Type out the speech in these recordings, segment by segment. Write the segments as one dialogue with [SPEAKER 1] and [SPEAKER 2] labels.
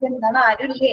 [SPEAKER 1] എന്താണ് ആരുമില്ലേ?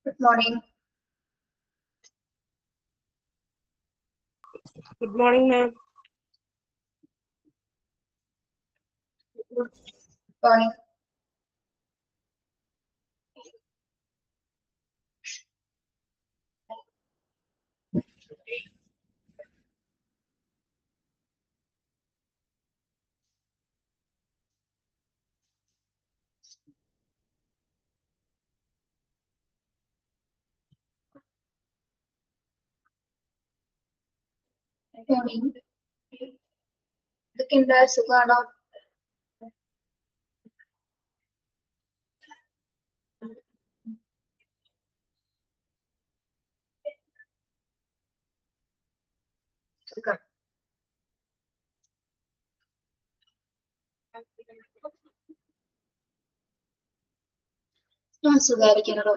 [SPEAKER 1] Good morning.
[SPEAKER 2] Good morning, ma'am.
[SPEAKER 1] Good morning. Morning. ഇതൊക്കെയുണ്ട് സുഖാണോ? സുഖം. സുഖായിരിക്കണോ?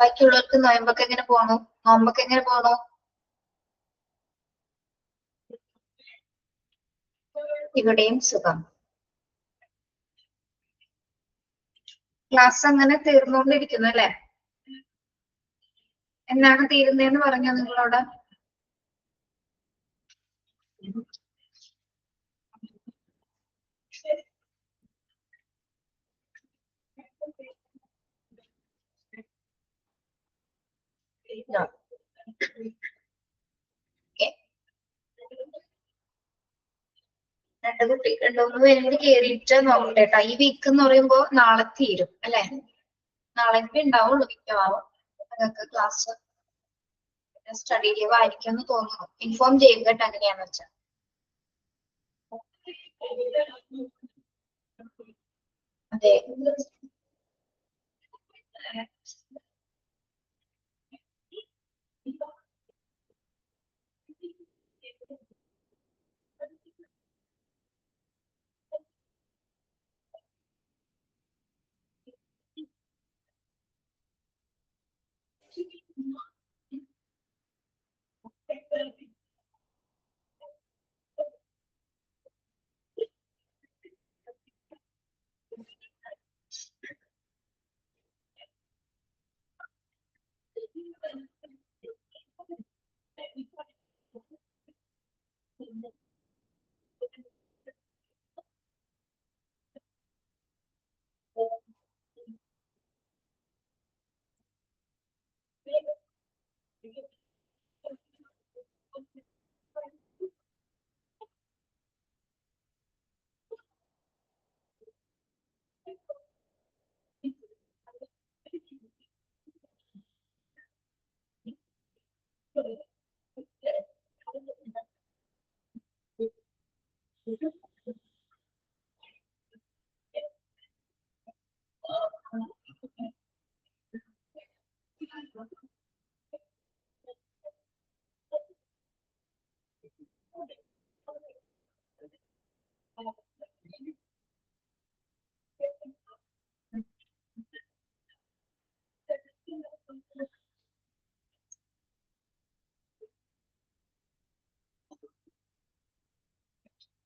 [SPEAKER 1] ബാക്കിയുള്ളവർക്ക് നോയമ്പൊക്കെ എങ്ങനെ പോണു? നോമ്പൊക്കെ എങ്ങനെ പോണു? ഇവിടെയും സുഖം. ക്ലാസ് അങ്ങനെ തീർന്നുകൊണ്ടിരിക്കുന്നു അല്ലെ? എന്നാണ് തീരുന്നതെന്ന് പറഞ്ഞോ നിങ്ങളോട്? രണ്ടു മൂന്ന് പേരും കേറിയിട്ട് നോക്കട്ടെ കേട്ടോ. ഈ വീക്ക് എന്ന് പറയുമ്പോ നാളെ തീരും അല്ലെ? നാളെ ഉണ്ടാവുള്ളൂ മിക്കവാറും നിങ്ങൾക്ക് ക്ലാസ്. സ്റ്റഡി ലീവ് ആയിരിക്കും എന്ന് തോന്നുന്നു. ഇൻഫോം ചെയ്യുക കേട്ടോ എങ്ങനെയാന്ന് വെച്ചാൽ. അതെ.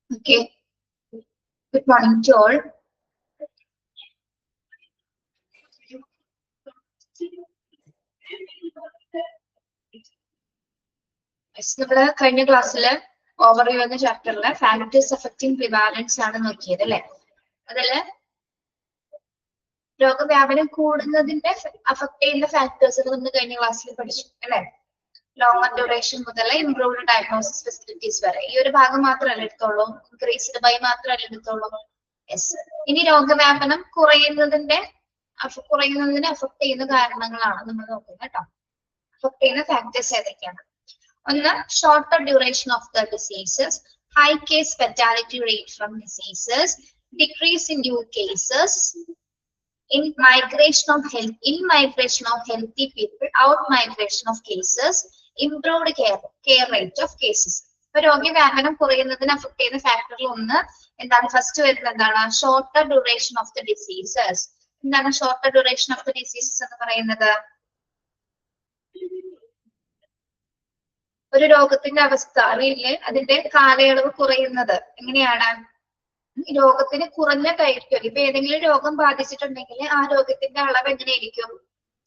[SPEAKER 1] Okay. Good morning to all. നമ്മള് കഴിഞ്ഞ ക്ലാസ്സില് ഓവർവ്യൂ എന്ന ചാപ്റ്ററിലെ ഫാക്ടേഴ്സ് അഫക്റ്റിംഗ് പ്രിവാലൻസ് ആണ് നോക്കിയത് അല്ലെ? അതില് രോഗവ്യാപനം കൂടുന്നതിന്റെ അഫക്ട് ചെയ്യുന്ന ഫാക്ടേഴ്സ് നമ്മൾ കഴിഞ്ഞ ക്ലാസ്സിൽ പഠിച്ചു അല്ലെ? ലോങ്ങർ ഡ്യൂറേഷൻ മുതൽ ഇംപ്രൂവ്ഡ് ഡയഗ്നോസിസ് ഫെസിലിറ്റീസ് വരെ. ഈ ഒരു ഭാഗം മാത്രമല്ല എടുത്തോളൂ, ഇൻക്രീസ്ഡ് ബൈ മാത്രമല്ല എടുത്തോളൂ. യെസ്. ഇനി രോഗവ്യാപനം കുറയുന്നതിന്റെ കുറയുന്നതിന് അഫക്ട് ചെയ്യുന്ന കാരണങ്ങളാണ് നമ്മൾ നോക്കുന്നത് കേട്ടോ. അഫക്ട് ചെയ്യുന്ന ഫാക്ടേഴ്സ് ഏതൊക്കെയാണ്? ഒന്ന്, shorter duration of the diseases, high case fatality rate from diseases, decrease in new cases, in migration of healthy people, out migration of cases, improved care rate of cases. ഇപ്പൊ രോഗവ്യാപനം കുറയുന്നതിന് affect ചെയ്യുന്ന ഫാക്ടറിൽ ഒന്ന് എന്താണ്? First വരുന്നത് എന്താണ്? Shorter duration of the diseases. എന്താണ് shorter duration of the diseases എന്ന് പറയുന്നത്? ഒരു രോഗത്തിന്റെ അവസ്ഥ അറിയില്ലേ, അതിന്റെ കാലയളവ് കുറയുന്നത് എങ്ങനെയാണ്? രോഗത്തിന് കുറഞ്ഞ ദൈർഘ്യം. ഇപ്പൊ ഏതെങ്കിലും രോഗം ബാധിച്ചിട്ടുണ്ടെങ്കിൽ ആ രോഗത്തിന്റെ അളവ് എങ്ങനെയായിരിക്കും?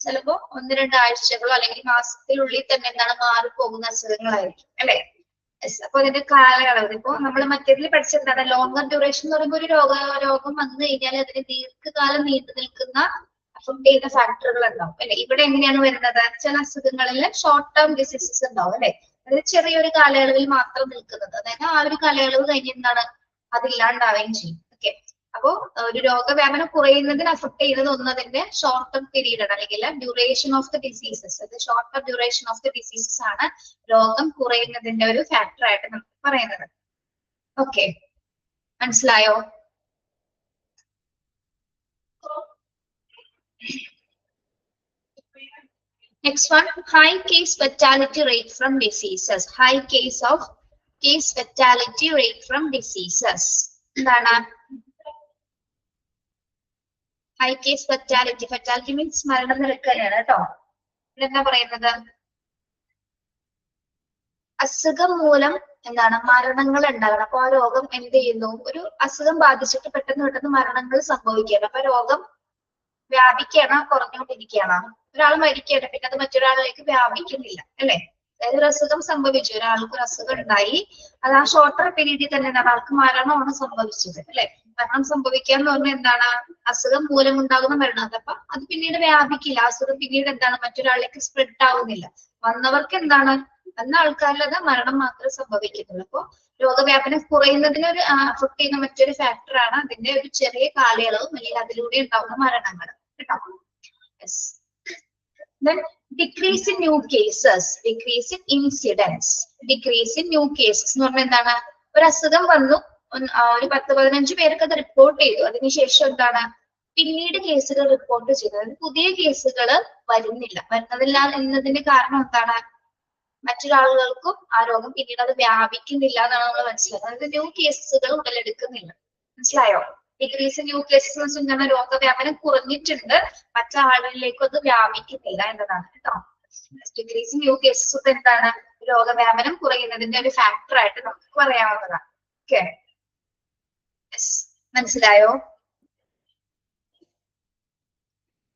[SPEAKER 1] ചിലപ്പോ 1-2 ആഴ്ചകളോ അല്ലെങ്കിൽ മാസത്തിനുള്ളിൽ തന്നെ എന്താണ് മാറിപ്പോകുന്ന അസുഖങ്ങളായിരിക്കും അല്ലെ? അപ്പൊ അതിന്റെ കാലയളവ് ഇപ്പൊ നമ്മൾ മറ്റേതിൽ പഠിച്ചെന്താണ്? ലോങ്ങർ ഡ്യൂറേഷൻ എന്ന് പറയുമ്പോൾ ഒരു രോഗം വന്നു കഴിഞ്ഞാൽ അതിന് ദീർഘകാലം നീണ്ടു നിൽക്കുന്ന അഫക്ട് ചെയ്യുന്ന ഫാക്ടറുകൾ ഉണ്ടാവും അല്ലെ? ഇവിടെ എങ്ങനെയാണ് വരുന്നത്? ചില അസുഖങ്ങളിൽ ഷോർട്ട് ടേം ഡിസീസസ് ഉണ്ടാവും അല്ലെ? അതായത് ചെറിയൊരു കാലയളവിൽ മാത്രം നിൽക്കുന്നത്, അതായത് ആ ഒരു കാലയളവ് കഴിഞ്ഞ് എന്താണ് അതില്ലാണ്ടാവുകയും ചെയ്യും. ഓക്കെ, അപ്പോ ഒരു രോഗവ്യാപനം കുറയുന്നതിന് അഫക്ട് ചെയ്യുന്നത് ഒന്നതിന്റെ ഷോർട്ടർ പീരീഡ് ആണ്, അല്ലെങ്കിൽ ഡ്യൂറേഷൻ ഓഫ് ദ ഡിസീസസ്. അത് shorter duration of the diseases ആണ് രോഗം കുറയുന്നതിന്റെ ഒരു ഫാക്ടർ ആയിട്ട് നമുക്ക് പറയുന്നത്. ഓക്കെ, മനസ്സിലായോ? Next one, high case fatality rate from diseases. High case fatality rate from diseases. എന്താണ്? High case fatality. Fatality means മരണനിരക്കാണ് കേട്ടോ. എന്താ പറയുന്നത്? അസുഖം മൂലം എന്താണ് മരണങ്ങൾ ഉണ്ടാകണം. അപ്പൊ ആ രോഗം എന്ത് ചെയ്യുന്നു? ഒരു അസുഖം ബാധിച്ചിട്ട് പെട്ടെന്ന് മരണങ്ങൾ സംഭവിക്കുകയാണ്. അപ്പൊ രോഗം വ്യാപിക്കുകയാണോ കുറഞ്ഞുകൊണ്ടിരിക്കുകയാണോ? ഒരാൾ മരിക്കുകയാണ്, പിന്നെ അത് മറ്റൊരാളിലേക്ക് വ്യാപിക്കുന്നില്ല അല്ലെ? അതായത് ഒരു അസുഖം സംഭവിച്ചു, ഒരാൾക്ക് ഒരു അസുഖം ഉണ്ടായി, അത് ആ ഷോർട്ടർ പീരീഡിൽ തന്നെ എന്താണ് ആൾക്ക് മരണമാണ് സംഭവിച്ചത് അല്ലെ? മരണം സംഭവിക്കുക എന്ന് പറഞ്ഞാൽ എന്താണ്? അസുഖം മൂലം ഉണ്ടാകുന്ന മരണം. അപ്പൊ അത് പിന്നീട് വ്യാപിക്കില്ല. അസുഖം പിന്നീട് എന്താണ് മറ്റൊരാളിലേക്ക് സ്പ്രെഡ് ആവുന്നില്ല. വന്നവർക്ക് എന്താണ്? വന്ന ആൾക്കാരിൽ അത് മരണം മാത്രമേ സംഭവിക്കുന്നുള്ളൂ. അപ്പൊ രോഗവ്യാപനം കുറയുന്നതിന് ഒരു അഫക്ട് ചെയ്യുന്ന മറ്റൊരു ഫാക്ടറാണ് അതിന്റെ ഒരു ചെറിയ കാലയളവും അല്ലെങ്കിൽ അതിലൂടെ ഉണ്ടാകുന്ന മരണങ്ങൾ കേട്ടോ. Then decrease in new cases, decrease in incidents, decrease in new cases എന്ന് പറഞ്ഞാൽ എന്താണ്? ഒരു അസുഖം വന്നു, ഒരു 10-15 പേർക്ക് അത് റിപ്പോർട്ട് ചെയ്തു, അതിനുശേഷം എന്താണ് പിന്നീട് കേസുകൾ റിപ്പോർട്ട് ചെയ്തത്? പുതിയ കേസുകൾ വരുന്നില്ല എന്നതിന്റെ കാരണം എന്താണ്? മറ്റൊരാളുകൾക്കും ആ രോഗം പിന്നീട് അത് വ്യാപിക്കുന്നില്ല എന്നാണ് നമ്മൾ മനസ്സിലാക്കുന്നത്. അതായത് ന്യൂ കേസുകൾ ഉടലെടുക്കുന്നില്ല. മനസ്സിലായോ? ഡിക്രീസ് ന്യൂ കേസസ് എന്താണ്? രോഗവ്യാപനം കുറഞ്ഞിട്ടുണ്ട്, മറ്റാളുകളിലേക്കും അത് വ്യാപിക്കുന്നില്ല എന്നതാണ് കേട്ടോ. ഡിക്രീസ് ന്യൂ കേസസ് എന്താണ്? രോഗവ്യാപനം കുറയുന്നതിന്റെ ഒരു ഫാക്ടർ ആയിട്ട് നമുക്ക് പറയാവുന്നതാണ്. ഓക്കെ, മനസ്സിലായോ?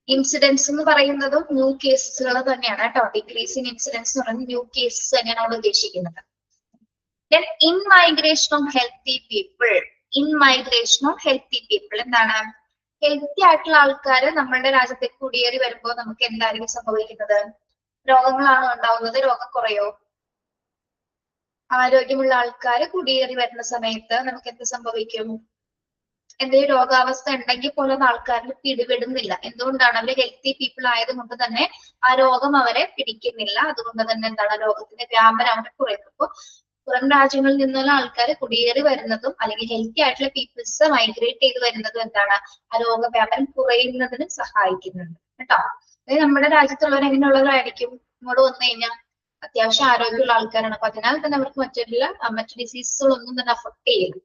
[SPEAKER 1] ഇൻസിഡൻസ് എന്ന് പറയുന്നതും ന്യൂ കേസുകൾ തന്നെയാണ് കേട്ടോ. ഡിക്രീസ് ഇൻ ഇൻസിഡൻസ് എന്ന് പറയുന്നത് ന്യൂ കേസസ് തന്നെയാണ് അവിടെ ഉദ്ദേശിക്കുന്നത്. Then in migration of healthy people, എന്താണ്? ഹെൽത്തി ആയിട്ടുള്ള ആൾക്കാര് നമ്മളുടെ രാജ്യത്തേക്ക് കുടിയേറി വരുമ്പോൾ നമുക്ക് എന്തായിരിക്കും സംഭവിക്കുന്നത്? രോഗങ്ങളാണോ ഉണ്ടാവുന്നത്? രോഗം കുറയോ? ആരോഗ്യമുള്ള ആൾക്കാര് കുടിയേറി വരുന്ന സമയത്ത് നമുക്ക് എന്ത് സംഭവിക്കും? എന്തെങ്കിലും രോഗാവസ്ഥ ഉണ്ടെങ്കിൽ പോലും ആൾക്കാരിൽ പിടിപെടുന്നില്ല. എന്തുകൊണ്ടാണ്? അവര് ഹെൽത്തി പീപ്പിൾ ആയതുകൊണ്ട് തന്നെ ആ രോഗം അവരെ പിടിക്കുന്നില്ല. അതുകൊണ്ട് തന്നെ എന്താണ്? രോഗത്തിന്റെ വ്യാപനം അവിടെ കുറയുന്നു. അപ്പൊ പുറം രാജ്യങ്ങളിൽ നിന്നുള്ള ആൾക്കാർ കുടിയേറി വരുന്നതും അല്ലെങ്കിൽ ഹെൽത്തി ആയിട്ടുള്ള പീപ്പിൾസ് മൈഗ്രേറ്റ് ചെയ്ത് വരുന്നതും എന്താണ്? ആ രോഗവ്യാപനം കുറയുന്നതിന് സഹായിക്കുന്നുണ്ട് കേട്ടോ. അതായത് നമ്മുടെ രാജ്യത്തുള്ളവർ എങ്ങനെയുള്ളവരായിരിക്കും? ഇങ്ങോട്ട് വന്നു കഴിഞ്ഞാൽ അത്യാവശ്യം ആരോഗ്യമുള്ള ആൾക്കാരാണ്. അപ്പൊ അതിനാൽ തന്നെ അവർക്ക് മറ്റു ഡിസീസുകളൊന്നും തന്നെ അഫക്ട് ചെയ്യില്ല.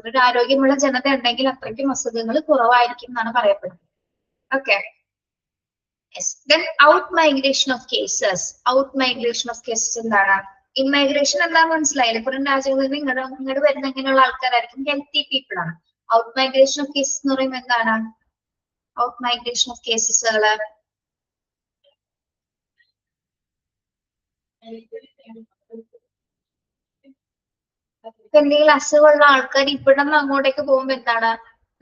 [SPEAKER 1] ഒരു ആരോഗ്യമുള്ള ജനത ഉണ്ടെങ്കിൽ അത്രയ്ക്കും അസുഖങ്ങൾ കുറവായിരിക്കും എന്നാണ് പറയപ്പെടുന്നത്. Okay, then out migration of cases. എന്താണ്? ഇമ്മൈഗ്രേഷൻ എന്താണെന്ന് മനസ്സിലായില്ലേ? പുറം രാജ്യങ്ങളിൽ നിന്ന് ഇങ്ങോട്ട് വരുന്ന ഇങ്ങനെയുള്ള ആൾക്കാരായിരിക്കും ഹെൽത്തി പീപ്പിൾ ആണ്. ഔട്ട് മൈഗ്രേഷൻ ഓഫ് കേസസ് എന്ന് പറയുമ്പോൾ എന്താണ്? ഔട്ട് മൈഗ്രേഷൻ ഓഫ് കേസസുകള് എന്തെങ്കിലും അസുഖമുള്ള ആൾക്കാർ ഇവിടെ നിന്ന് അങ്ങോട്ടേക്ക് പോകുമ്പോ എന്താണ്?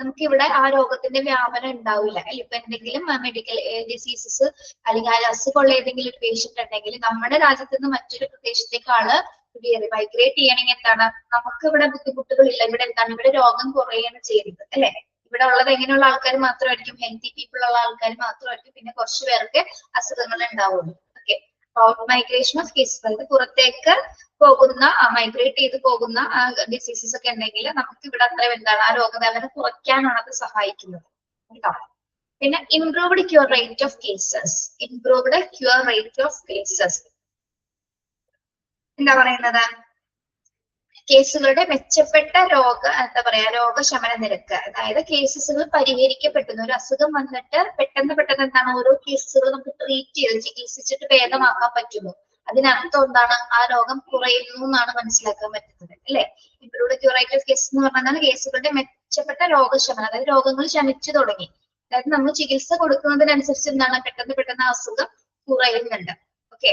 [SPEAKER 1] നമുക്ക് ഇവിടെ ആ രോഗത്തിന്റെ വ്യാപനം ഉണ്ടാവില്ല. ഇപ്പൊ എന്തെങ്കിലും മെഡിക്കൽ ഡിസീസസ് അല്ലെങ്കിൽ ആ അസുഖമുള്ള ഏതെങ്കിലും ഒരു പേഷ്യന്റ് ഉണ്ടെങ്കിൽ നമ്മുടെ രാജ്യത്ത് നിന്ന് മറ്റൊരു പ്രദേശത്തേക്ക് ആള് മൈഗ്രേറ്റ് ചെയ്യണമെങ്കിൽ എന്താണ്? നമുക്ക് ഇവിടെ ബുദ്ധിമുട്ടുകളില്ല. ഇവിടെ എന്താണ്? ഇവിടെ രോഗം കുറയാണ് ചെയ്യുന്നത് അല്ലെ? ഇവിടെ ഉള്ളത് എങ്ങനെയുള്ള ആൾക്കാർ മാത്രമായിരിക്കും, ഹെൽത്തി പീപ്പിൾ ഉള്ള ആൾക്കാർ മാത്രമായിരിക്കും, പിന്നെ കുറച്ച് പേർക്ക് അസുഖങ്ങൾ ഉണ്ടാവുള്ളൂ. Okay, out migration of cases, അതായത് പുറത്തേക്ക് പോകുന്ന മൈഗ്രേറ്റ് ചെയ്ത് പോകുന്ന ഡിസീസസ് ഒക്കെ ഉണ്ടെങ്കിൽ നമുക്ക് ഇവിടെ അത്ര എന്താണ് ആ രോഗവ്യാപനം കുറയ്ക്കാനാണ് അത് സഹായിക്കുന്നത് കേട്ടോ. പിന്നെ improved cure rate of cases, improved cure rate of cases എന്താ പറയുന്നത്, കേസുകളുടെ മെച്ചപ്പെട്ട എന്താ പറയാ രോഗശമന നിരക്ക്, അതായത് കേസുകൾ പരിഹരിക്കപ്പെടുന്ന ഒരു അസുഖം വന്നിട്ട് പെട്ടെന്ന് എന്താണ് ഓരോ കേസുകൾ നമുക്ക് ട്രീറ്റ് ചെയ്ത് ചികിത്സിച്ചിട്ട് ഭേദമാക്കാൻ പറ്റുന്നു. അതിനർത്ഥം എന്താണ്, ആ രോഗം കുറയുന്നു എന്നാണ് മനസ്സിലാക്കാൻ പറ്റുന്നത് അല്ലെ. Improved cure rate of cases എന്ന് പറഞ്ഞാൽ കേസുകളുടെ മെച്ചപ്പെട്ട രോഗശമനം, അതായത് രോഗങ്ങൾ ശമിച്ചു തുടങ്ങി, അതായത് നമ്മൾ ചികിത്സ കൊടുക്കുന്നതിനനുസരിച്ച് എന്താണ് പെട്ടെന്ന് അസുഖം കുറയുന്നുണ്ട്. ഓക്കെ,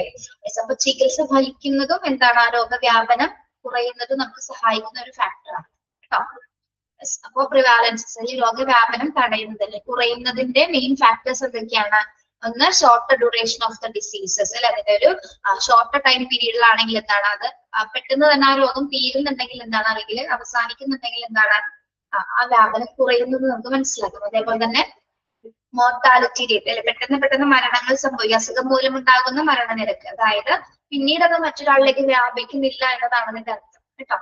[SPEAKER 1] അപ്പൊ ചികിത്സ ഫലിക്കുന്നതും എന്താണ് ആ രോഗവ്യാപനം കുറയുന്നത് നമുക്ക് സഹായിക്കുന്ന ഒരു ഫാക്ടറാണ് കേട്ടോ. അപ്പോ പ്രിവാലൻസ്, ഈ രോഗവ്യാപനം തടയുന്നതല്ലേ കുറയുന്നതിന്റെ മെയിൻ ഫാക്ടേഴ്സ് എന്തൊക്കെയാണ്? ഒന്ന് shorter duration of the diseases അല്ലെ, അതിന്റെ ഒരു ഷോർട്ടർ ടൈം പീരീഡിലാണെങ്കിൽ എന്താണ് അത് പെട്ടെന്ന് തന്നെ ആ രോഗം തീരുന്നുണ്ടെങ്കിൽ എന്താണ്, അല്ലെങ്കിൽ അവസാനിക്കുന്നുണ്ടെങ്കിൽ എന്താണ് ആ വ്യാപനം കുറയുന്നത് നമുക്ക് മനസ്സിലാക്കും. അതേപോലെ തന്നെ മോർട്ടാലിറ്റി റേറ്റ് അല്ലെ, പെട്ടെന്ന് മരണങ്ങൾ സംഭവിക്കും, അസുഖം മൂലം ഉണ്ടാകുന്ന മരണനിരക്ക്, അതായത് പിന്നീട് അത് മറ്റൊരാളിലേക്ക് വ്യാപിക്കുന്നില്ല എന്നതാണ് അതിന്റെ അർത്ഥം കേട്ടോ.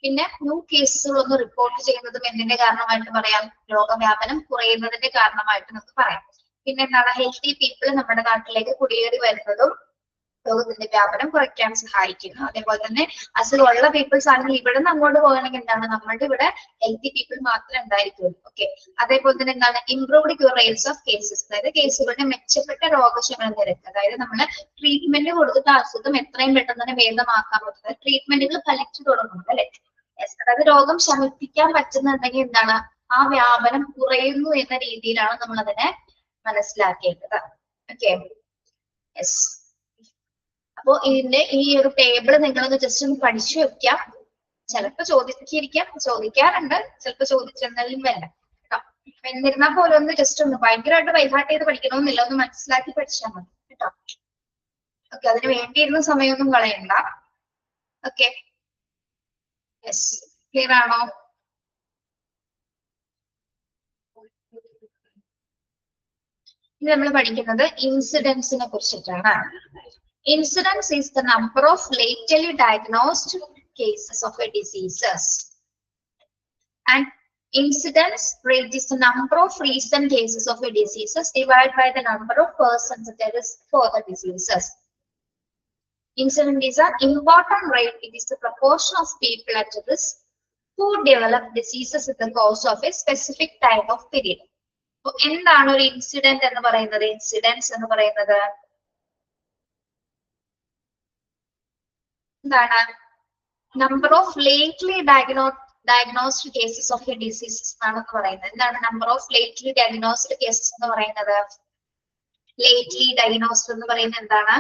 [SPEAKER 1] പിന്നെ ന്യൂ കേസുകളൊന്നും റിപ്പോർട്ട് ചെയ്യുന്നതും എന്തിന്റെ കാരണമായിട്ട് പറയാം, രോഗവ്യാപനം കുറയുന്നതിന്റെ കാരണമായിട്ട് നമുക്ക് പറയാം. പിന്നെ എന്താണ്, ഹെൽത്തി പീപ്പിൾ നമ്മുടെ നാട്ടിലേക്ക് കുടിയേറി വരുന്നതും രോഗത്തിന്റെ വ്യാപനം കുറയ്ക്കാൻ സഹായിക്കുന്നു. അതേപോലെ തന്നെ അസുഖമുള്ള പീപ്പിൾസ് ആണെങ്കിൽ ഇവിടെ നിന്ന് അങ്ങോട്ട് പോകണമെങ്കിൽ എന്താണ്, നമ്മളുടെ ഇവിടെ ഹെൽത്തി പീപ്പിൾ മാത്രമേ ഉണ്ടായിരിക്കുള്ളൂ. ഓക്കെ, അതേപോലെ തന്നെ എന്താണ്, improved cure rates of cases, അതായത് കേസുകളുടെ മെച്ചപ്പെട്ട രോഗശമന നിരക്ക്, അതായത് നമ്മൾ ട്രീറ്റ്മെന്റ് കൊടുത്തിട്ട് അസുഖം എത്രയും പെട്ടെന്ന് തന്നെ ഭേദമാക്കാൻ പറ്റുന്നത്, ട്രീറ്റ്മെന്റുകൾ ഫലിച്ചു തുടങ്ങുന്നത് അല്ലെ. അതായത് രോഗം ശമിപ്പിക്കാൻ പറ്റുന്നുണ്ടെങ്കിൽ എന്താണ്, ആ വ്യാപനം കുറയുന്നു എന്ന രീതിയിലാണ് നമ്മൾ അതിനെ മനസ്സിലാക്കേണ്ടത്. Okay, yes. അപ്പോ ഇതിന്റെ ഈ ഒരു ടേബിൾ നിങ്ങളൊന്ന് ജസ്റ്റ് ഒന്ന് പഠിച്ചു വെക്കാം. ചിലപ്പോ ചോദിക്കാറുണ്ട്, ചിലപ്പോ ചോദിച്ചെന്നാലും വേണ്ട കേട്ടോ. എന്നിരുന്നാൽ പോലും ഒന്ന് ജസ്റ്റ് ഒന്ന് ഭയങ്കരമായിട്ട് ബൈഹാർട്ട് ചെയ്ത് പഠിക്കണമെന്നില്ല, ഒന്ന് മനസ്സിലാക്കി പഠിച്ചാൽ മതി കേട്ടോ. ഓക്കെ, അതിന് വേണ്ടിയിരുന്ന സമയമൊന്നും കളയണ്ട. ഓക്കെ, യെസ്, ക്ലിയർ ആണോ? ഇനി നമ്മൾ പഠിക്കുന്നത് ഇൻസിഡൻസിനെ കുറിച്ചിട്ടാണ്. Incidence is the number of lately diagnosed cases of a diseases, and incidence rate is the number of recent cases of a diseases divided by the number of persons at risk for the diseases. Incidence is an important rate. It is the proportion of people at risk who develop diseases in the course of a specific time of period. So, എന്താണ് ഒരു incident എന്ന് പറയുന്നത്? Incidents എന്ന് പറയുന്നത് എന്താണ്? Number of lately diagnosed cases of A diseases എന്നാണ് പറയുന്നത്. എന്താണ് number of lately diagnosed cases എന്ന് പറയുന്നത്? ലേറ്റ്ലി ഡയഗ്നോസ്ഡ് എന്ന് പറയുന്നത് എന്താണ്?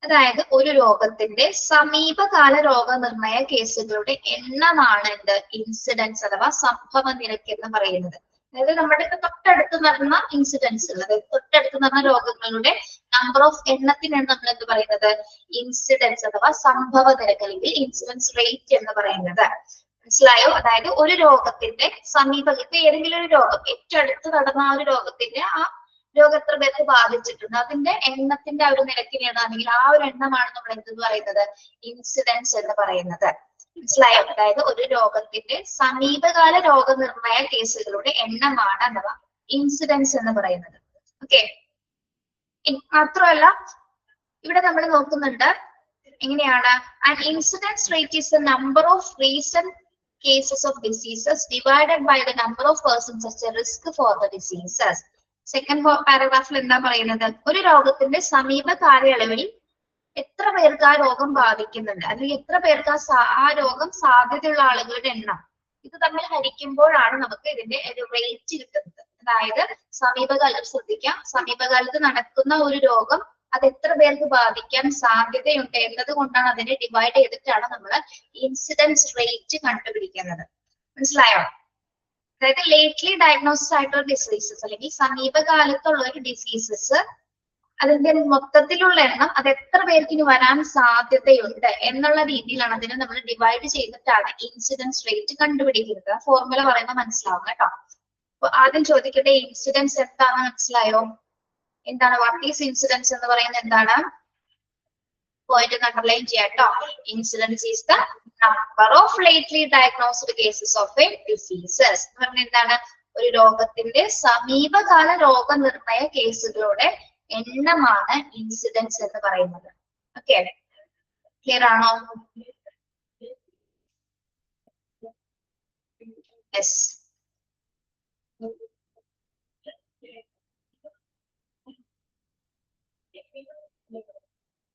[SPEAKER 1] അതായത് ഒരു രോഗത്തിന്റെ സമീപകാല രോഗനിർണയ കേസുകളുടെ എണ്ണമാണ് എന്ത്? ഇൻസിഡൻസ് അഥവാ സംഭവ നിരക്ക് എന്ന് പറയുന്നത്. അതായത് നമ്മുടെ തൊട്ടടുത്ത് നടന്ന ഇൻസിഡൻസുകൾ, അതായത് തൊട്ടടുത്ത് നടന്ന രോഗങ്ങളുടെ നമ്പർ ഓഫ് എണ്ണത്തിനാണ് നമ്മൾ എന്ത് പറയുന്നത്? ഇൻസിഡൻസ് അഥവാ സംഭവ നിരക്ക് അല്ലെങ്കിൽ ഇൻസിഡൻസ് റേറ്റ് എന്ന് പറയുന്നത്. മനസ്സിലായോ? അതായത് ഒരു രോഗത്തിന്റെ ഇപ്പൊ ഏതെങ്കിലും ഒരു രോഗം ഏറ്റവും അടുത്ത് നടന്ന ആ ഒരു രോഗത്തിന്റെ ആ രോഗം എത്ര പേർക്ക് ബാധിച്ചിട്ടുണ്ട് അതിന്റെ എണ്ണത്തിന്റെ ആ ഒരു നിരക്കിനെയാണ്, അല്ലെങ്കിൽ ആ ഒരു എണ്ണമാണ് നമ്മൾ എന്തെന്ന് പറയുന്നത്? ഇൻസിഡൻസ് എന്ന് പറയുന്നത്. മനസ്സിലായോ? അതായത് ഒരു രോഗത്തിന്റെ സമീപകാല രോഗനിർണയ കേസുകളുടെ എണ്ണമാണ് അഥവാ ഇൻസിഡൻസ് എന്ന് പറയുന്നത്. ഓക്കെ, മാത്രമല്ല ഇവിടെ നമ്മൾ നോക്കുന്നുണ്ട് എങ്ങനെയാണ്? And incidence rate is the number of recent cases of diseases divided by the number of persons at risk for the diseases. Second പാരഗ്രാഫിൽ എന്താ പറയുന്നത്? ഒരു രോഗത്തിന്റെ സമീപ കാലയളവിൽ എത്ര പേർക്ക് ആ രോഗം ബാധിക്കുന്നുണ്ട്, അല്ലെങ്കിൽ എത്ര പേർക്ക് ആ രോഗം സാധ്യതയുള്ള ആളുകളുടെ എണ്ണം, ഇത് തമ്മിൽ ഹരിക്കുമ്പോഴാണ് നമുക്ക് ഇതിന്റെ ഒരു റേറ്റ് കിട്ടുന്നത്. അതായത് സമീപകാലത്ത് ശ്രദ്ധിക്കാം, സമീപകാലത്ത് നടക്കുന്ന ഒരു രോഗം അത് എത്ര പേർക്ക് ബാധിക്കാൻ സാധ്യതയുണ്ട് എന്നത് കൊണ്ടാണ് അതിനെ ഡിവൈഡ് ചെയ്തിട്ടാണ് നമ്മൾ ഇൻസിഡൻസ് റേറ്റ് കണ്ടുപിടിക്കുന്നത്. മനസ്സിലായോ? അതായത് ലേറ്റ്ലി ഡയഗ്നോസിസ് ആയിട്ടുള്ള ഡിസീസസ് അല്ലെങ്കിൽ സമീപകാലത്തുള്ള ഒരു ഡിസീസസ് അതിന്റെ മൊത്തത്തിലുള്ള എണ്ണം അത് എത്ര പേർക്ക് ഇനി വരാൻ സാധ്യതയുണ്ട് എന്നുള്ള രീതിയിലാണ് അതിനെ നമ്മൾ ഡിവൈഡ് ചെയ്തിട്ടാണ് ഇൻസിഡൻസ് റേറ്റ് കണ്ടുപിടിക്കുന്നത്. ഫോർമുല പറയുമ്പോൾ മനസ്സിലാവും കേട്ടോ. അപ്പൊ ആദ്യം ചോദിക്കട്ടെ, ഇൻസിഡൻസ് എന്താണെന്ന് മനസ്സിലായോ? എന്താണ് വാട്ട് ഈസ് ഇൻസിഡൻസ് എന്ന് പറയുന്നത്? എന്താണ്? പോയിന്റ് അണ്ടർലൈൻ ചെയ്യാം കേട്ടോ. Incidents is the number of lately diagnosed cases of A diseases എന്ന് പറഞ്ഞാൽ എന്താണ്? ഒരു രോഗത്തിന്റെ സമീപകാല രോഗനിർണയ കേസുകളുടെ എണ്ണമാണ് ഇൻസിഡൻസ് എന്ന് പറയുന്നത്. ഓക്കെ, ക്ലിയർ ആണോ? യെസ്.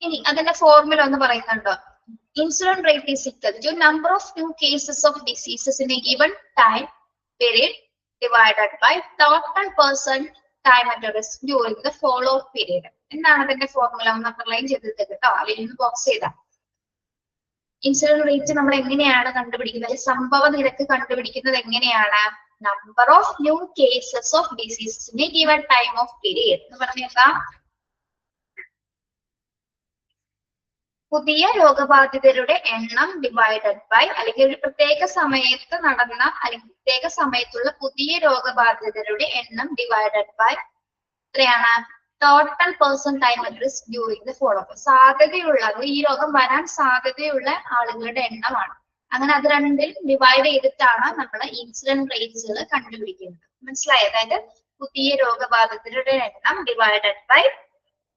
[SPEAKER 1] ഇനി അതിന്റെ ഫോർമുല ഒന്ന് പറയുന്നുണ്ടോ? Incident rate is equal to number of new cases of diseases in a given time period divided by total person time at risk during the follow period. എന്താണ് അതിന്റെ formula? ഒന്ന് underline ചെയ്തിട്ട് കേട്ടോ, അല്ലെങ്കിൽ ഒന്ന് ബോക്സ് ചെയ്താൽ. ഇൻസിഡന്റ് റേറ്റ് നമ്മൾ എങ്ങനെയാണ് കണ്ടുപിടിക്കുന്നത്? സംഭവ നിരക്ക് കണ്ടുപിടിക്കുന്നത് എങ്ങനെയാണ്? Number of new cases of diseases in a given time of period എന്ന് പറഞ്ഞാൽ പുതിയ രോഗബാധിതരുടെ എണ്ണം ഡിവൈഡഡ് ബൈ, അല്ലെങ്കിൽ ഒരു പ്രത്യേക സമയത്ത് നടന്ന അല്ലെങ്കിൽ പ്രത്യേക സമയത്തുള്ള പുതിയ രോഗബാധിതരുടെ എണ്ണം ഡിവൈഡഡ് ബൈ എത്രയാണ്? Total person time at risk during the follow. സാധ്യതയുള്ള, ഈ രോഗം വരാൻ സാധ്യതയുള്ള ആളുകളുടെ എണ്ണമാണ്. അങ്ങനെ അത് രണ്ടിൽ ഡിവൈഡ് ചെയ്തിട്ടാണ് നമ്മൾ ഇൻസിഡന്റ് റേറ്റ്സുകൾ കണ്ടുപിടിക്കുന്നത്. മനസ്സിലായി? അതായത് പുതിയ രോഗബാധിതരുടെ എണ്ണം ഡിവൈഡഡ് ബൈ